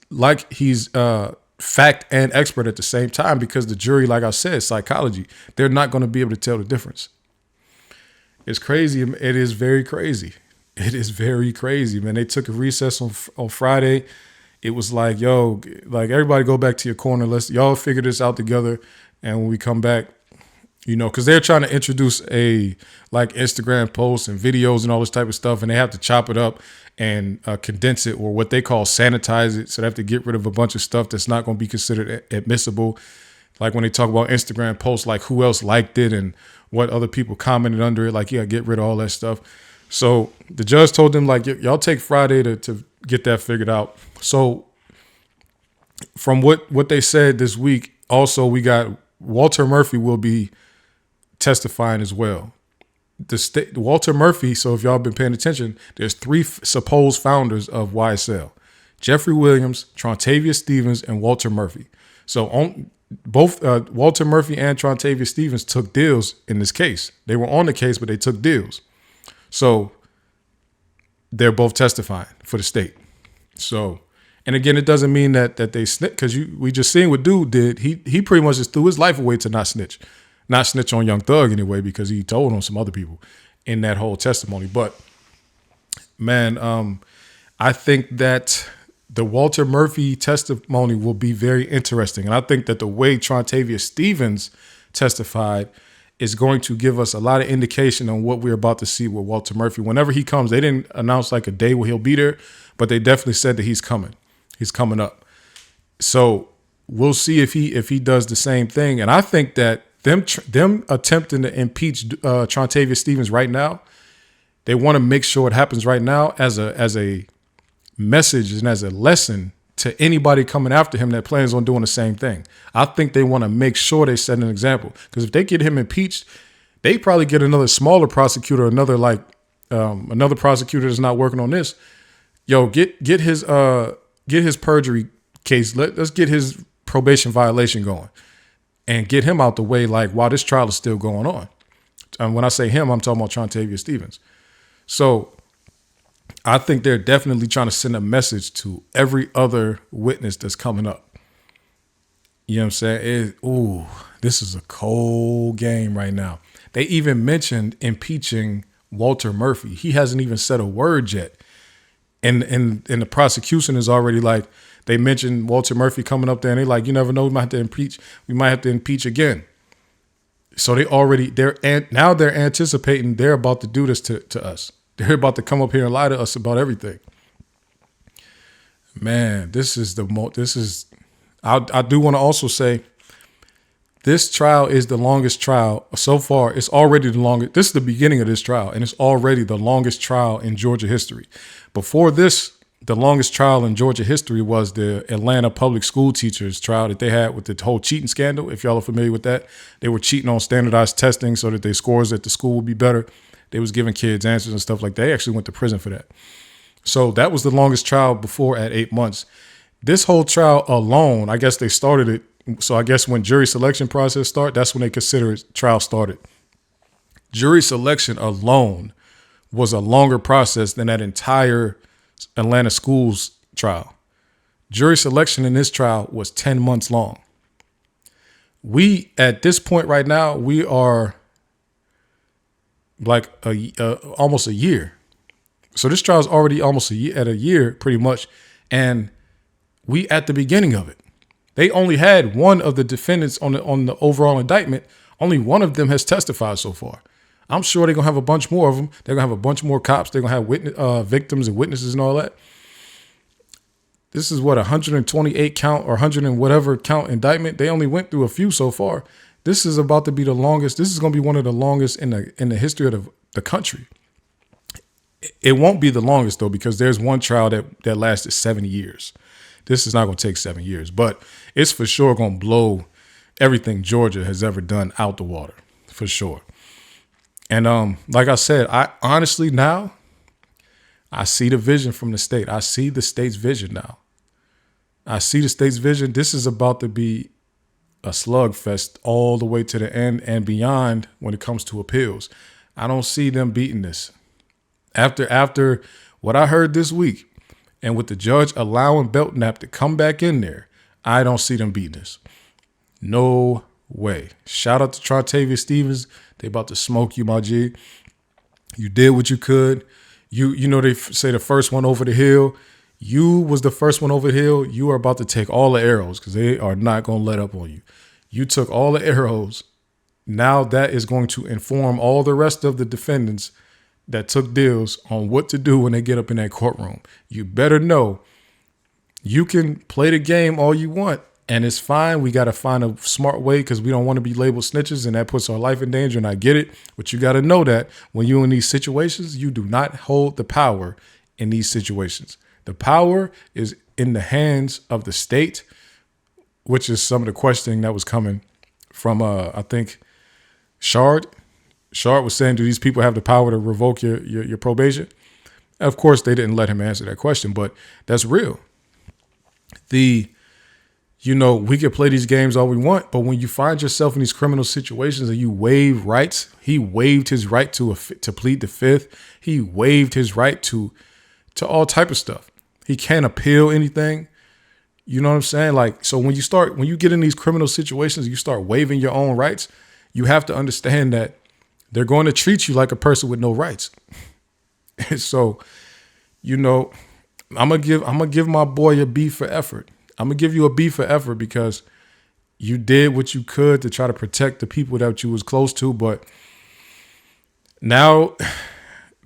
fact and expert at the same time, because the jury, like I said, psychology, they're not going to be able to tell the difference. It's crazy. It is very crazy. It is very crazy, man. They took a recess on Friday. It was like, yo, like everybody go back to your corner. Let's y'all figure this out together. And when we come back, you know, because they're trying to introduce a like Instagram posts and videos and all this type of stuff, and they have to chop it up and condense it, or what they call sanitize it. So they have to get rid of a bunch of stuff that's not going to be considered admissible. Like when they talk about Instagram posts, like who else liked it and what other people commented under it, like, yeah, get rid of all that stuff. So the judge told them, like, y'all take Friday to get that figured out. So from what they said this week, also we got Walter Murphy will be testifying as well. Walter Murphy, so if y'all been paying attention, there's 3 supposed founders of YSL: Jeffrey Williams, Trontavia Stevens, and Walter Murphy. So both Walter Murphy and Trontavia Stevens took deals in this case. They were on the case, but they took deals. So they're both testifying for the state. So, and again, it doesn't mean that they snitch, because we just seen what dude did. He pretty much just threw his life away to not snitch on Young Thug anyway, because he told on some other people in that whole testimony. But man, I think that the Walter Murphy testimony will be very interesting, and I think that the way Trontavia Stevens testified is going to give us a lot of indication on what we're about to see with Walter Murphy. Whenever he comes, they didn't announce like a day where he'll be there, but they definitely said that he's coming. He's coming up. So we'll see if he does the same thing. And I think that them attempting to impeach Trontavia Stevens right now, they want to make sure it happens right now as a message and as a lesson to anybody coming after him that plans on doing the same thing. I think they want to make sure they set an example, because if they get him impeached, they probably get another smaller prosecutor, another prosecutor that's not working on this. Yo, get his perjury case. Let's get his probation violation going and get him out the way, like, while this trial is still going on. And when I say him, I'm talking about Trontavia Stevens. So I think they're definitely trying to send a message to every other witness that's coming up. You know what I'm saying? This is a cold game right now. They even mentioned impeaching Walter Murphy. He hasn't even said a word yet. And the prosecution is already like, they mentioned Walter Murphy coming up there, and they're like, you never know, we might have to impeach again. So they're anticipating they're about to do this to us. They're about to come up here and lie to us about everything. Man, I do want to also say, this trial is the longest trial so far. It's already the longest. This is the beginning of this trial, and it's already the longest trial in Georgia history. Before this, the longest trial in Georgia history was the Atlanta public school teachers trial that they had with the whole cheating scandal. If y'all are familiar with that, they were cheating on standardized testing so that their scores at the school would be better. They was giving kids answers and stuff like that. They actually went to prison for that. So that was the longest trial before, at 8 months. This whole trial alone, I guess they started it. So I guess when jury selection process start, that's when they consider it trial started. Jury selection alone was a longer process than that entire Atlanta schools trial. Jury selection in this trial was 10 months long. We, at this point right now, we are like almost a year. So this trial is already almost a year, pretty much. And we at the beginning of it. They only had one of the defendants on the overall indictment. Only one of them has testified so far. I'm sure they're going to have a bunch more of them. They're going to have a bunch more cops. They're going to have victims and witnesses and all that. This is what, 128 count or 100 and whatever count indictment. They only went through a few so far. This is about to be the longest. This is going to be one of the longest in the history of the country. It won't be the longest, though, because there's one trial that lasted 7 years. This is not going to take 7 years, but it's for sure going to blow everything Georgia has ever done out the water. for sure. And like I said, I honestly now I see the vision from the state. I see the state's vision now. I see the state's vision. This is about to be a slugfest all the way to the end and beyond when it comes to appeals. I don't see them beating this. After what I heard this week, and with the judge allowing Belknap to come back in there, I don't see them beating this. No way. Shout out to Trontavious Stevens. They about to smoke you, my G. You did what you could. You know, they say the first one over the hill. You was the first one over the hill. You are about to take all the arrows because they are not going to let up on you. You took all the arrows. Now that is going to inform all the rest of the defendants that took deals on what to do when they get up in that courtroom. You better know you can play the game all you want, and it's fine. We got to find a smart way because we don't want to be labeled snitches, and that puts our life in danger, and I get it. But you got to know that when you're in these situations, you do not hold the power in these situations. The power is in the hands of the state, which is some of the questioning that was coming from, I think, Shard. Shard was saying, do these people have the power to revoke your probation? Of course, they didn't let him answer that question, but that's real. We could play these games all we want, but when you find yourself in these criminal situations and you waive rights, he waived his right to plead the fifth. He waived his right to all type of stuff. He can't appeal anything. You know what I'm saying? Like, so when you get in these criminal situations, you start waiving your own rights. You have to understand that they're going to treat you like a person with no rights. So, I'm gonna give my boy a B for effort. I'm gonna give you a B for effort because you did what you could to try to protect the people that you was close to, but now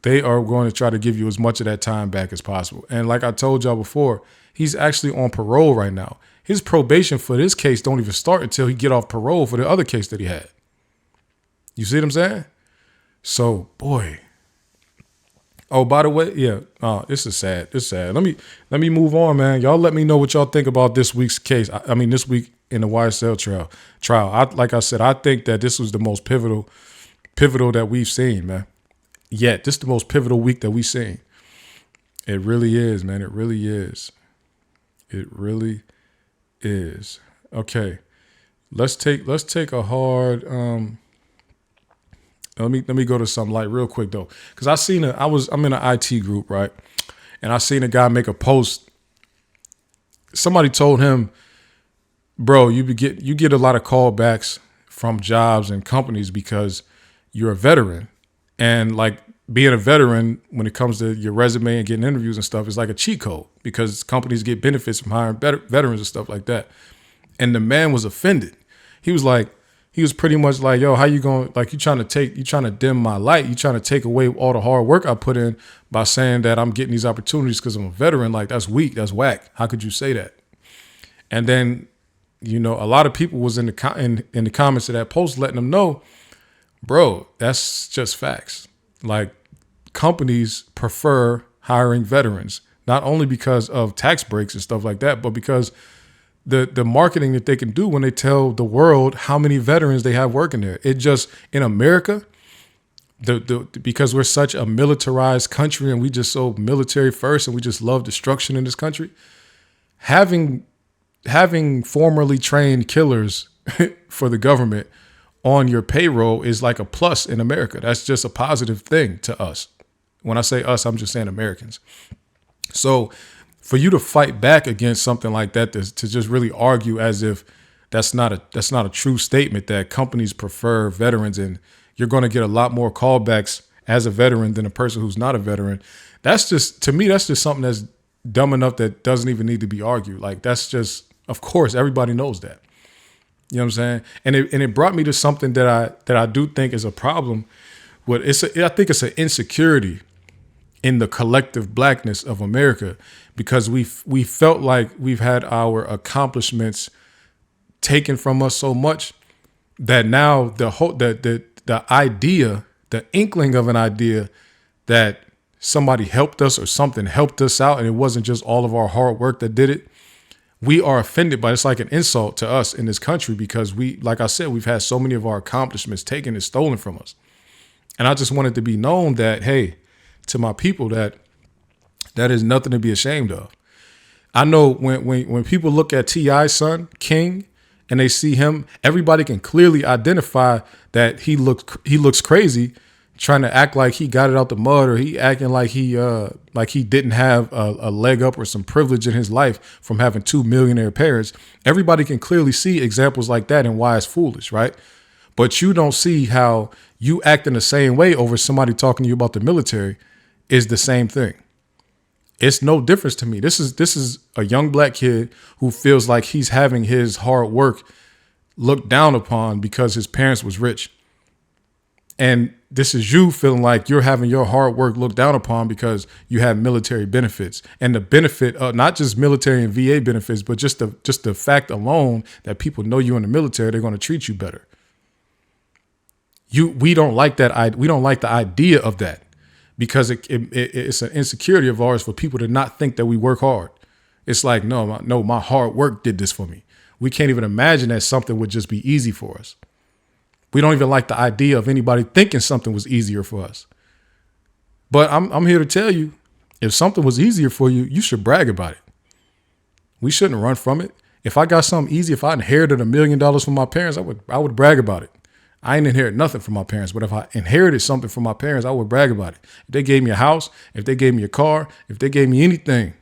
they are going to try to give you as much of that time back as possible. And like I told y'all before, he's actually on parole right now. His probation for this case don't even start until he get off parole for the other case that he had. You see what I'm saying? So, boy. Oh, by the way, yeah. This is sad. It's sad. Let me move on, man. Y'all let me know what y'all think about this week's case. I mean, this week in the YSL trial. Like I said, I think that this was the most pivotal that we've seen, man. Yet, this is the most pivotal week that we've seen. It really is, man. It really is. It really is. Okay. Let's take a hard let me go to something light real quick though. Cause I'm in an IT group, right? And I seen a guy make a post. Somebody told him, bro, you get a lot of callbacks from jobs and companies because you're a veteran. And like being a veteran, when it comes to your resume and getting interviews and stuff, is like a cheat code because companies get benefits from hiring veterans and stuff like that. And the man was offended. He was pretty much like, yo, how you going, like you trying to dim my light. You trying to take away all the hard work I put in by saying that I'm getting these opportunities because I'm a veteran. Like that's weak. That's whack. How could you say that? And then, a lot of people was in the comments of that post letting them know, bro, that's just facts. Like companies prefer hiring veterans, not only because of tax breaks and stuff like that, but because the marketing that they can do when they tell the world how many veterans they have working there. It just, in America, because we're such a militarized country and we just so military first and we just love destruction in this country, having formerly trained killers for the government on your payroll is like a plus in America. That's just a positive thing to us. When I say us, I'm just saying Americans. So for you to fight back against something like that, to just really argue as if that's not a true statement, that companies prefer veterans and you're going to get a lot more callbacks as a veteran than a person who's not a veteran. That's just, to me, that's just something that's dumb enough that doesn't even need to be argued. Like that's just, of course, everybody knows that. You know what I'm saying? And it brought me to something that I do think is a problem. I think it's an insecurity in the collective blackness of America, because we felt like we've had our accomplishments taken from us so much that now the idea, the inkling of an idea that somebody helped us or something helped us out and it wasn't just all of our hard work that did it, we are offended by it's like an insult to us in this country because we, like I said, we've had so many of our accomplishments taken and stolen from us. And I just wanted to be known that, hey, to my people, that is nothing to be ashamed of. I know when people look at T.I.'s son, King, and they see him, everybody can clearly identify that he looks crazy, trying to act like he got it out the mud, or he acting like he didn't have a leg up or some privilege in his life from having 2 millionaire parents. Everybody can clearly see examples like that and why it's foolish, right? But you don't see how you acting the same way over somebody talking to you about the military is the same thing. It's no difference to me. This is a young black kid who feels like he's having his hard work looked down upon because his parents was rich. And this is you feeling like you're having your hard work looked down upon because you have military benefits. And the benefit of not just military and VA benefits, but just the fact alone that people know you in the military, they're going to treat you better. We don't like that. We don't like the idea of that. Because it's an insecurity of ours for people to not think that we work hard. It's like, no, my hard work did this for me. We can't even imagine that something would just be easy for us. We don't even like the idea of anybody thinking something was easier for us. But I'm here to tell you, if something was easier for you, you should brag about it. We shouldn't run from it. If I got something easy, if I inherited $1 million from my parents, I would brag about it. I ain't inherit nothing from my parents, but if I inherited something from my parents, I would brag about it. If they gave me a house, if they gave me a car, if they gave me anything,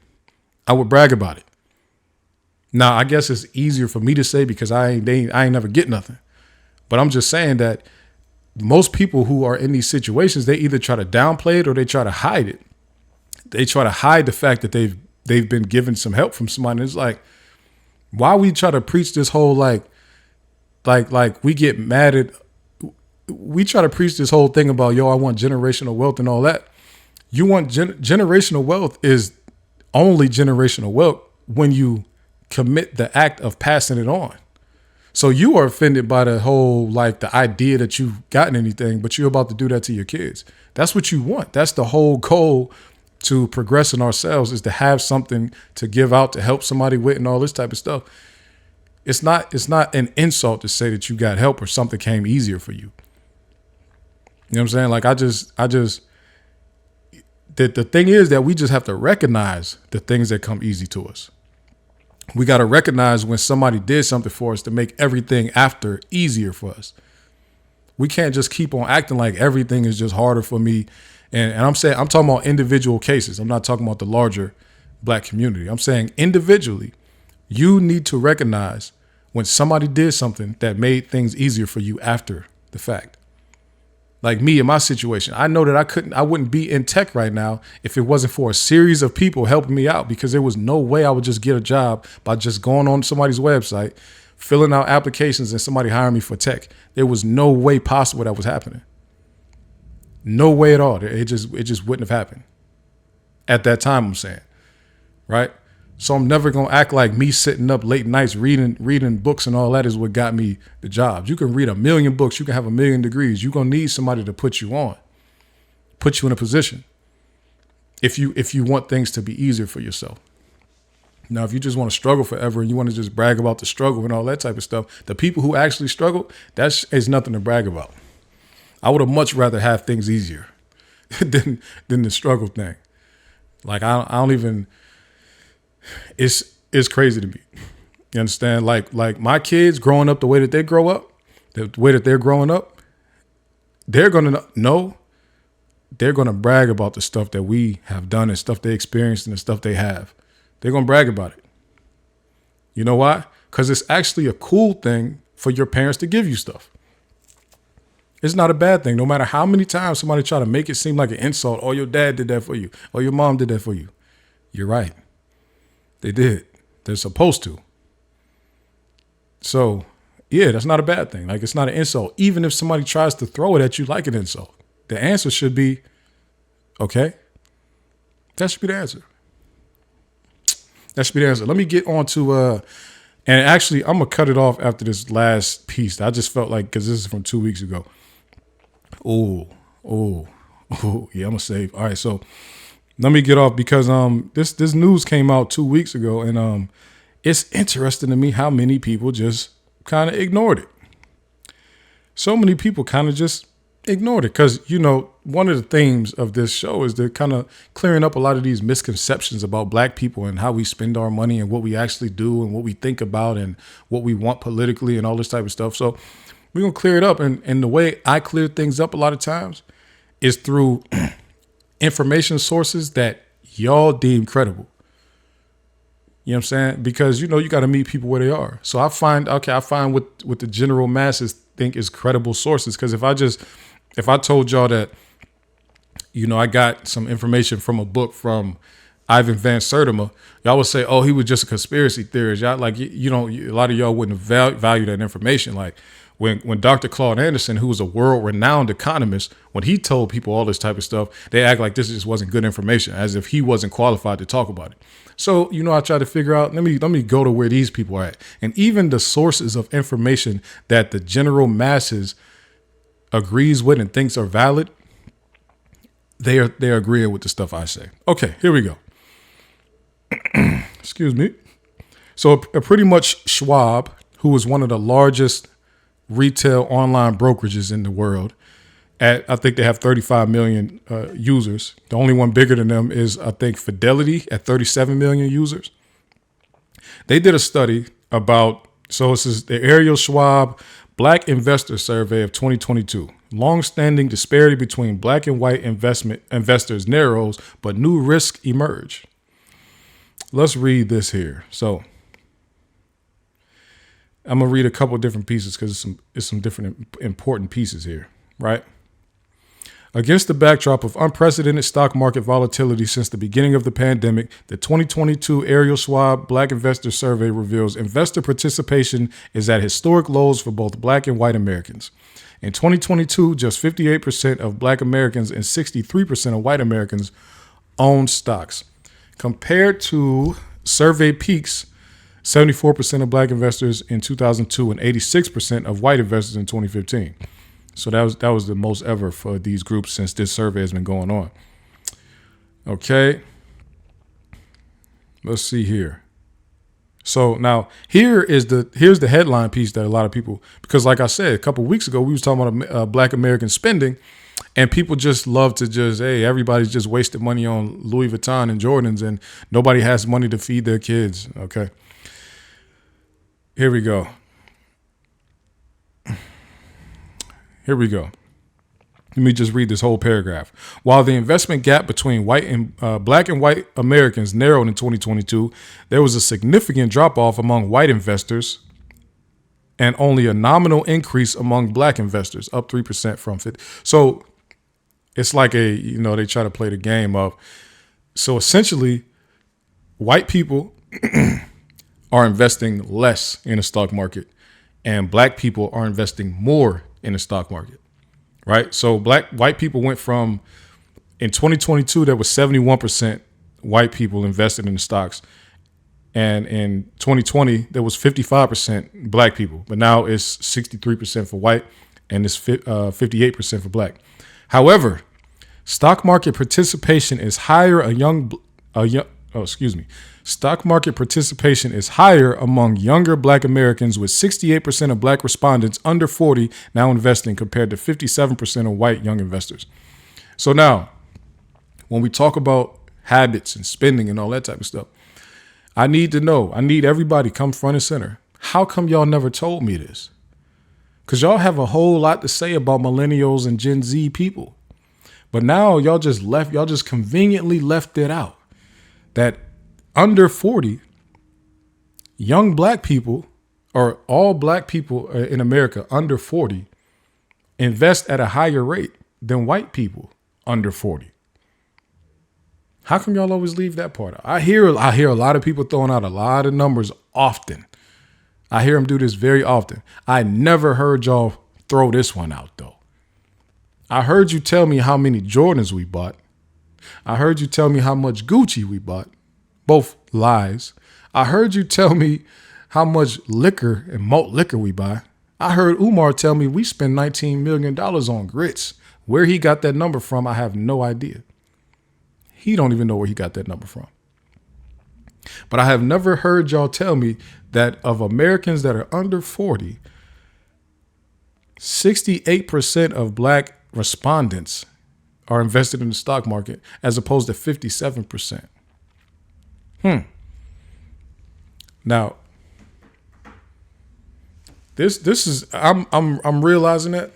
I would brag about it. Now, I guess it's easier for me to say because I ain't never get nothing. But I'm just saying that most people who are in these situations, they either try to downplay it or they try to hide it. They try to hide the fact that they've been given some help from somebody. And it's like, why we try to preach this whole like we get mad at. We try to preach this whole thing about, I want generational wealth and all that. You want generational wealth is only generational wealth when you commit the act of passing it on. So you are offended by the whole, the idea that you've gotten anything, but you're about to do that to your kids. That's what you want. That's the whole goal to progressing ourselves, is to have something to give out, to help somebody with and all this type of stuff. It's not an insult to say that you got help or something came easier for you. You know what I'm saying? The thing is that we just have to recognize the things that come easy to us. We got to recognize when somebody did something for us to make everything after easier for us. We can't just keep on acting like everything is just harder for me. And I'm talking about individual cases. I'm not talking about the larger black community. I'm saying individually, you need to recognize when somebody did something that made things easier for you after the fact. Like me in my situation, I know that I wouldn't be in tech right now if it wasn't for a series of people helping me out, because there was no way I would just get a job by just going on somebody's website, filling out applications and somebody hiring me for tech. There was no way possible that was happening. No way at all. It just wouldn't have happened at that time, I'm saying, right? So I'm never going to act like me sitting up late nights reading books and all that is what got me the jobs. You can read 1 million books. You can have 1 million degrees. You're going to need somebody to put you in a position if you want things to be easier for yourself. Now, if you just want to struggle forever and you want to just brag about the struggle and all that type of stuff, the people who actually struggle, that is nothing to brag about. I would have much rather have things easier than the struggle thing. Like, I don't even... It's crazy to me. You understand? Like my kids growing up the way that they grow up, the way that they're growing up, they're going to know, they're going to brag about the stuff that we have done and stuff they experienced and the stuff they have. They're going to brag about it. You know why? Because it's actually a cool thing for your parents to give you stuff. It's not a bad thing. No matter how many times somebody try to make it seem like an insult, or your dad did that for you, or your mom did that for you. You're right. They did. They're supposed to. So, yeah, that's not a bad thing. Like, it's not an insult. Even if somebody tries to throw it at you like an insult, the answer should be, okay. That should be the answer. That should be the answer. Let me get on to, and actually, I'm going to cut it off after this last piece. I just felt like, because this is from 2 weeks ago. Oh, yeah, I'm going to save. All right, so let me get off because this news came out 2 weeks ago, and it's interesting to me how many people just kind of ignored it. So many people kind of just ignored it because, one of the themes of this show is they're kind of clearing up a lot of these misconceptions about black people and how we spend our money and what we actually do and what we think about and what we want politically and all this type of stuff. So we're going to clear it up. And the way I clear things up a lot of times is through information sources that y'all deem credible. You know what I'm saying? Because, you got to meet people where they are. So I find what the general masses think is credible sources. Because if I told y'all that, I got some information from a book from Ivan Van Sertima, y'all would say, oh, he was just a conspiracy theorist. Y'all a lot of y'all wouldn't value that information. Like when Dr. Claude Anderson, who was a world renowned economist, when he told people all this type of stuff, they act like this just wasn't good information, as if he wasn't qualified to talk about it. So, I try to figure out, let me go to where these people are at. And even the sources of information that the general masses agrees with and thinks are valid, they're agreeing with the stuff I say. Okay, here we go. Excuse me. So pretty much Schwab, who is one of the largest retail online brokerages in the world, I think they have 35 million users. The only one bigger than them is, I think, Fidelity at 37 million users. They did a study about, so this is the Ariel Schwab Black Investor Survey of 2022. Long-standing disparity between black and white investors narrows, but new risks emerge. Let's read this here. So I'm going to read a couple of different pieces because it's some different important pieces here, right? Against the backdrop of unprecedented stock market volatility since the beginning of the pandemic, the 2022 Ariel Schwab Black Investor Survey reveals investor participation is at historic lows for both black and white Americans. In 2022, just 58% of black Americans and 63% of white Americans owned stocks. Compared to survey peaks, 74% of black investors in 2002 and 86% of white investors in 2015. So that was the most ever for these groups since this survey has been going on. Okay. Let's see here. So now here's the headline piece that a lot of people, because like I said, a couple of weeks ago, we was talking about black American spending, and people just love to hey, everybody's just wasting money on Louis Vuitton and Jordans and nobody has money to feed their kids. Okay. Here we go. Let me just read this whole paragraph. While the investment gap between white and black and white Americans narrowed in 2022, there was a significant drop off among white investors and only a nominal increase among black investors, up 3% from 50. So it's like they try to play the game of, so essentially white people are investing less in the stock market and black people are investing more in the stock market, right? So white people went from, in 2022, there was 71% white people invested in the stocks. And in 2020, there was 55% black people, but now it's 63% for white and it's 58% for black. However, stock market participation is higher Stock market participation is higher among younger black Americans, with 68% of black respondents under 40 now investing compared to 57% of white young investors. So now, when we talk about habits and spending and all that type of stuff, I need everybody come front and center. How come y'all never told me this? Because y'all have a whole lot to say about millennials and Gen Z people. But now y'all just conveniently left it out. That under 40, young black people, or all black people in America under 40, invest at a higher rate than white people under 40. How come y'all always leave that part out? I hear a lot of people throwing out a lot of numbers often. I hear them do this very often. I never heard y'all throw this one out, though. I heard you tell me how many Jordans we bought. I heard you tell me how much Gucci we bought. Both lies. I heard you tell me how much liquor and malt liquor we buy. I heard Umar tell me we spend $19 million on grits. Where he got that number from, I have no idea. He don't even know where he got that number from. But I have never heard y'all tell me that of Americans that are under 40, 68% of black respondents are invested in the stock market as opposed to 57%. Now, this is I'm realizing that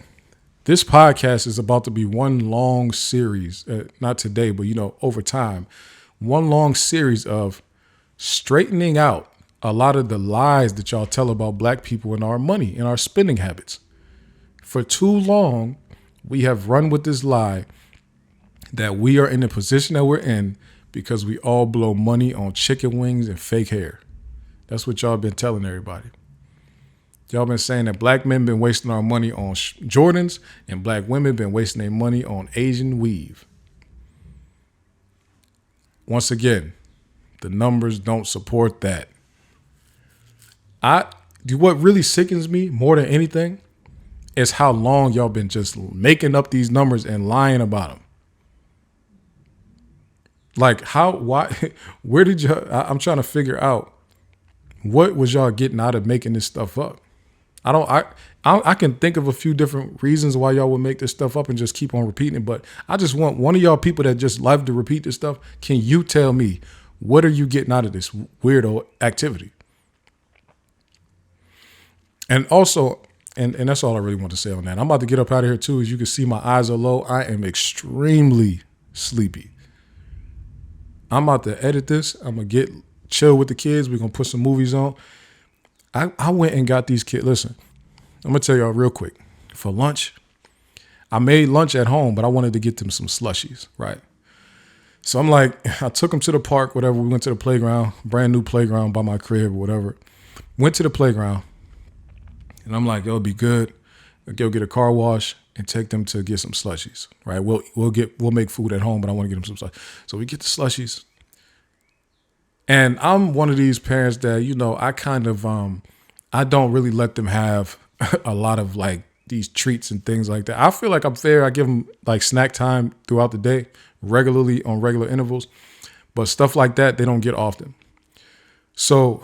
this podcast is about to be one long series, not today, but over time, one long series of straightening out a lot of the lies that y'all tell about black people and our money and our spending habits. For too long, we have run with this lie that we are in the position that we're in because we all blow money on chicken wings and fake hair. That's what y'all been telling everybody. Y'all been saying that black men been wasting our money on Jordans and black women been wasting their money on Asian weave. Once again, the numbers don't support that. What really sickens me more than anything is how long y'all been just making up these numbers and lying about them. Like where did I'm trying to figure out what was y'all getting out of making this stuff up? I can think of a few different reasons why y'all would make this stuff up and just keep on repeating it. But I just want one of y'all people that just love to repeat this stuff. Can you tell me, what are you getting out of this weirdo activity? And also, and that's all I really want to say on that. I'm about to get up out of here too. As you can see, my eyes are low. I am extremely sleepy. I'm about to edit this. I'm going to chill with the kids. We're going to put some movies on. I went and got these kids. Listen, I'm going to tell y'all real quick. For lunch, I made lunch at home, but I wanted to get them some slushies, right? So I'm like, I took them to the park, whatever. We went to the playground, brand new playground by my crib or whatever. Went to the playground, and I'm like, it'll be good. I'll go get a car wash and take them to get some slushies, right? We'll make food at home, but I want to get them some slushies. So we get the slushies. And I'm one of these parents that, I kind of, I don't really let them have a lot of like these treats and things like that. I feel like I'm fair. I give them like snack time throughout the day, regularly on regular intervals, but stuff like that, they don't get often. So,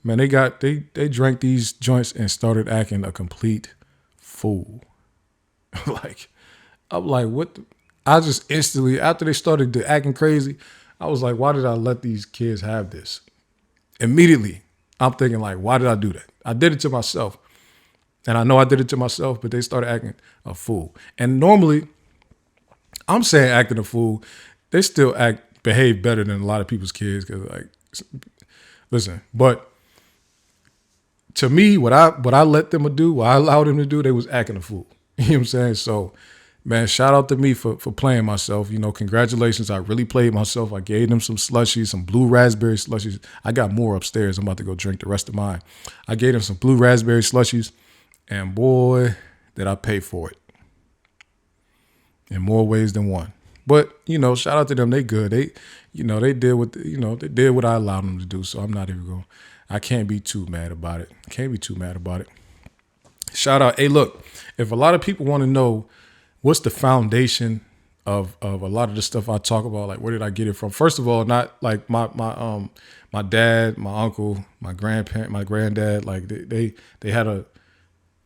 man, they drank these joints and started acting a complete fool. I'm like, what? I just instantly, after they started acting crazy, I was like, why did I let these kids have this? Immediately, I'm thinking like, why did I do that? I did it to myself. And I know I did it to myself, but they started acting a fool. And normally, I'm saying acting a fool, they still behave better than a lot of people's kids. Cause like, listen, but to me, what I let them do, what I allowed them to do, they was acting a fool. You know what I'm saying? So, man, shout out to me for playing myself. Congratulations. I really played myself. I gave them some slushies, some blue raspberry slushies. I got more upstairs. I'm about to go drink the rest of mine. I gave them some blue raspberry slushies, and boy, did I pay for it. In more ways than one. But, shout out to them. They good. They did what I allowed them to do. So I'm not even going. I can't be too mad about it. Shout out. Hey, look, if a lot of people want to know what's the foundation of a lot of the stuff I talk about, like where did I get it from? First of all, not like my dad, my uncle, my grandparent, my granddad, like they had a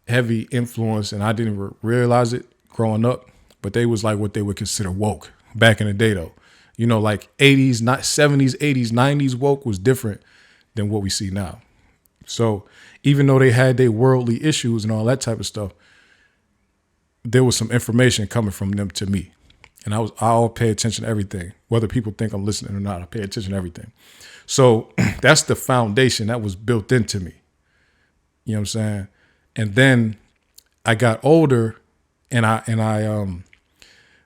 heavy influence, and I didn't realize it growing up, but they was like what they would consider woke back in the day though. Like 80s, not 70s, 80s, 90s woke was different than what we see now. So even though they had their worldly issues and all that type of stuff, there was some information coming from them to me. And I'll pay attention to everything. Whether people think I'm listening or not, I pay attention to everything. So that's the foundation that was built into me. You know what I'm saying? And then I got older, and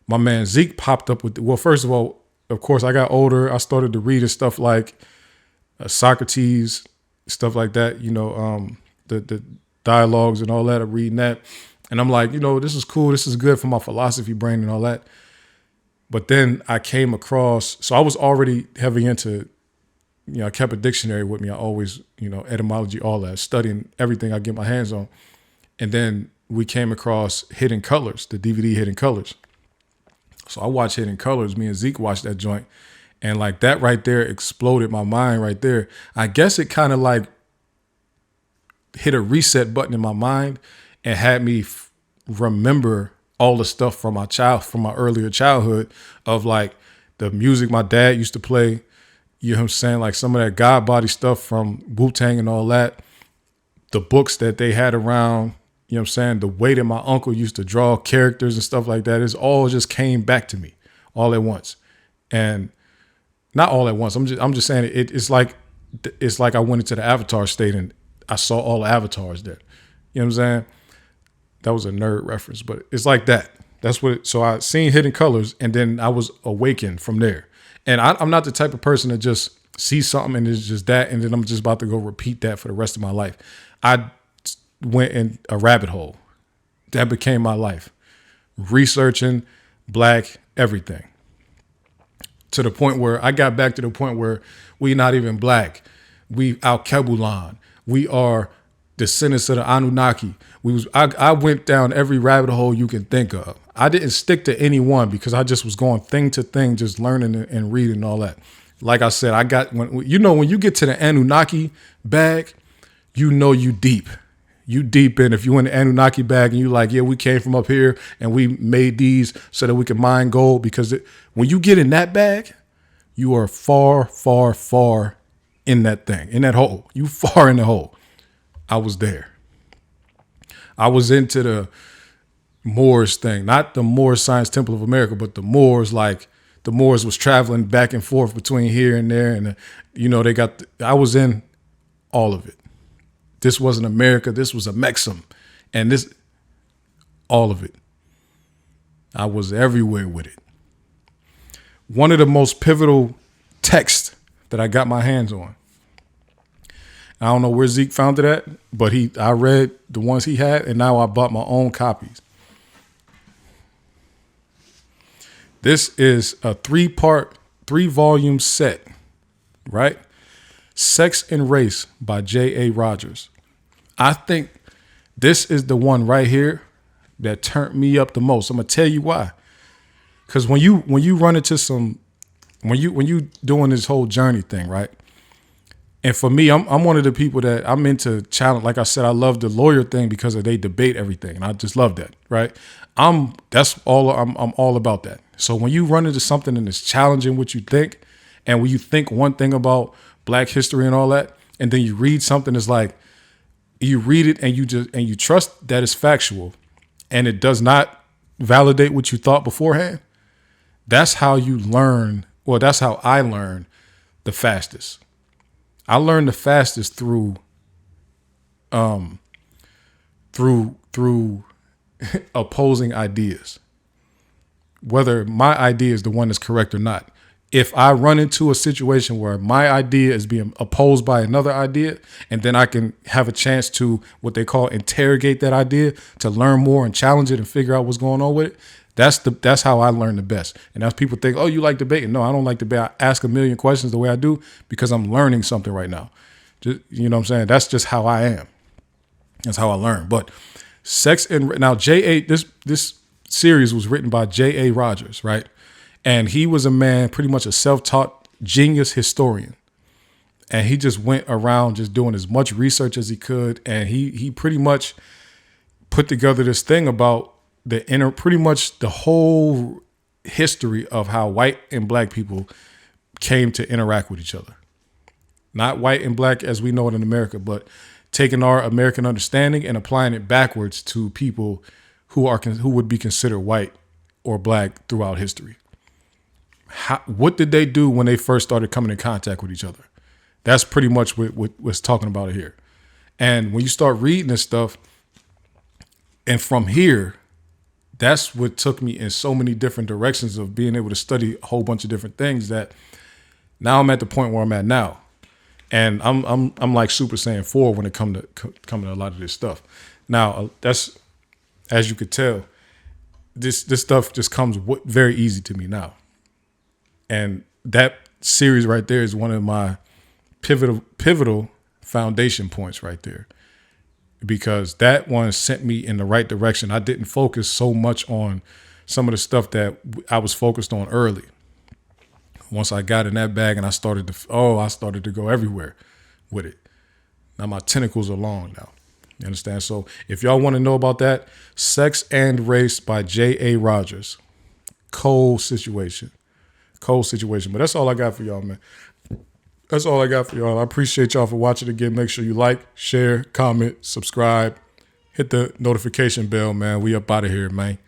my man Zeke popped up with, well, first of all, of course, I got older. I started to read stuff like Socrates, stuff like that, the dialogues and all that. I'm reading that. And I'm like, this is cool. This is good for my philosophy brain and all that. But then I came across, so I was already heavy into, I kept a dictionary with me. I always, etymology, all that, studying everything I get my hands on. And then we came across Hidden Colors, the DVD Hidden Colors. So I watched Hidden Colors. Me and Zeke watched that joint. And like that right there exploded my mind right there. I guess it kind of like hit a reset button in my mind and had me remember all the stuff from my earlier childhood of like the music my dad used to play. You know what I'm saying? Like some of that God body stuff from Wu-Tang and all that. The books that they had around, you know what I'm saying? The way that my uncle used to draw characters and stuff like that, it's all just came back to me all at once. And not all at once. I'm just saying it's like I went into the Avatar state and I saw all the avatars there. You know what I'm saying? That was a nerd reference, but it's like that. That's what. So I seen Hidden Colors, and then I was awakened from there. And I'm not the type of person to just see something and it's just that, and then I'm just about to go repeat that for the rest of my life. I went in a rabbit hole. That became my life. Researching Black everything. To the point where I got back to the point where we not even Black. We Al Kebulan. We are descendants of the Anunnaki. I went down every rabbit hole you can think of. I didn't stick to any one because I just was going thing to thing, just learning and reading and all that. Like I said, when you get to the Anunnaki bag, you know you deep. You deep in. If you in the Anunnaki bag and you like, yeah, we came from up here and we made these so that we could mine gold. Because when you get in that bag, you are far, far, far in that thing, in that hole. You far in the hole. I was there. I was into the Moors thing, not the Moors Science Temple of America, but the Moors, like the Moors was traveling back and forth between here and there. And, I was in all of it. This wasn't America. This was a Mexum. And all of it. I was everywhere with it. One of the most pivotal texts that I got my hands on. I don't know where Zeke found it at, but I read the ones he had, and now I bought my own copies. This is a 3-volume set, right? Sex and Race by J.A. Rogers. I think this is the one right here that turned me up the most. I'm gonna tell you why. Because when you run into when you doing this whole journey thing, right? And for me, I'm one of the people that I'm into challenge. Like I said, I love the lawyer thing because they debate everything, and I just love that, right? I'm all about that. So when you run into something and it's challenging what you think, and when you think one thing about Black history and all that, and then you read something that's like, you read it and you trust that it's factual, and it does not validate what you thought beforehand. That's how you learn. Well, that's how I learn the fastest. I learned the fastest through opposing ideas, whether my idea is the one that's correct or not. If I run into a situation where my idea is being opposed by another idea, and then I can have a chance to what they call interrogate that idea to learn more and challenge it and figure out what's going on with it. That's how I learn the best. And as people think, oh, you like debating. No, I don't like debate. I ask a million questions the way I do because I'm learning something right now. Just, you know what I'm saying? That's just how I am. That's how I learn. But now this series was written by J.A. Rogers, right? And he was a man, pretty much a self-taught genius historian. And he just went around just doing as much research as he could. And he pretty much put together this thing about pretty much the whole history of how white and Black people came to interact with each other. Not white and Black as we know it in America, but taking our American understanding and applying it backwards to people who would be considered white or Black throughout history. What did they do when they first started coming in contact with each other? That's pretty much what was talking about it here. And when you start reading this stuff, and from here, that's what took me in so many different directions of being able to study a whole bunch of different things that now I'm at the point where I'm at now. And I'm like Super Saiyan 4 when it comes to a lot of this stuff. Now, that's, as you could tell, this stuff just comes very easy to me now. And that series right there is one of my pivotal foundation points right there. Because that one sent me in the right direction. I didn't focus so much on some of the stuff that I was focused on early. once I got in that bag and I started to go everywhere with it. Now my tentacles are long now. You understand? So if y'all want to know about that, Sex and Race by J.A. Rogers. Cold situation. But that's all I got for y'all, man. That's all I got for y'all. I appreciate y'all for watching again. Make sure you like, share, comment, subscribe. Hit the notification bell, man. We up out of here, man.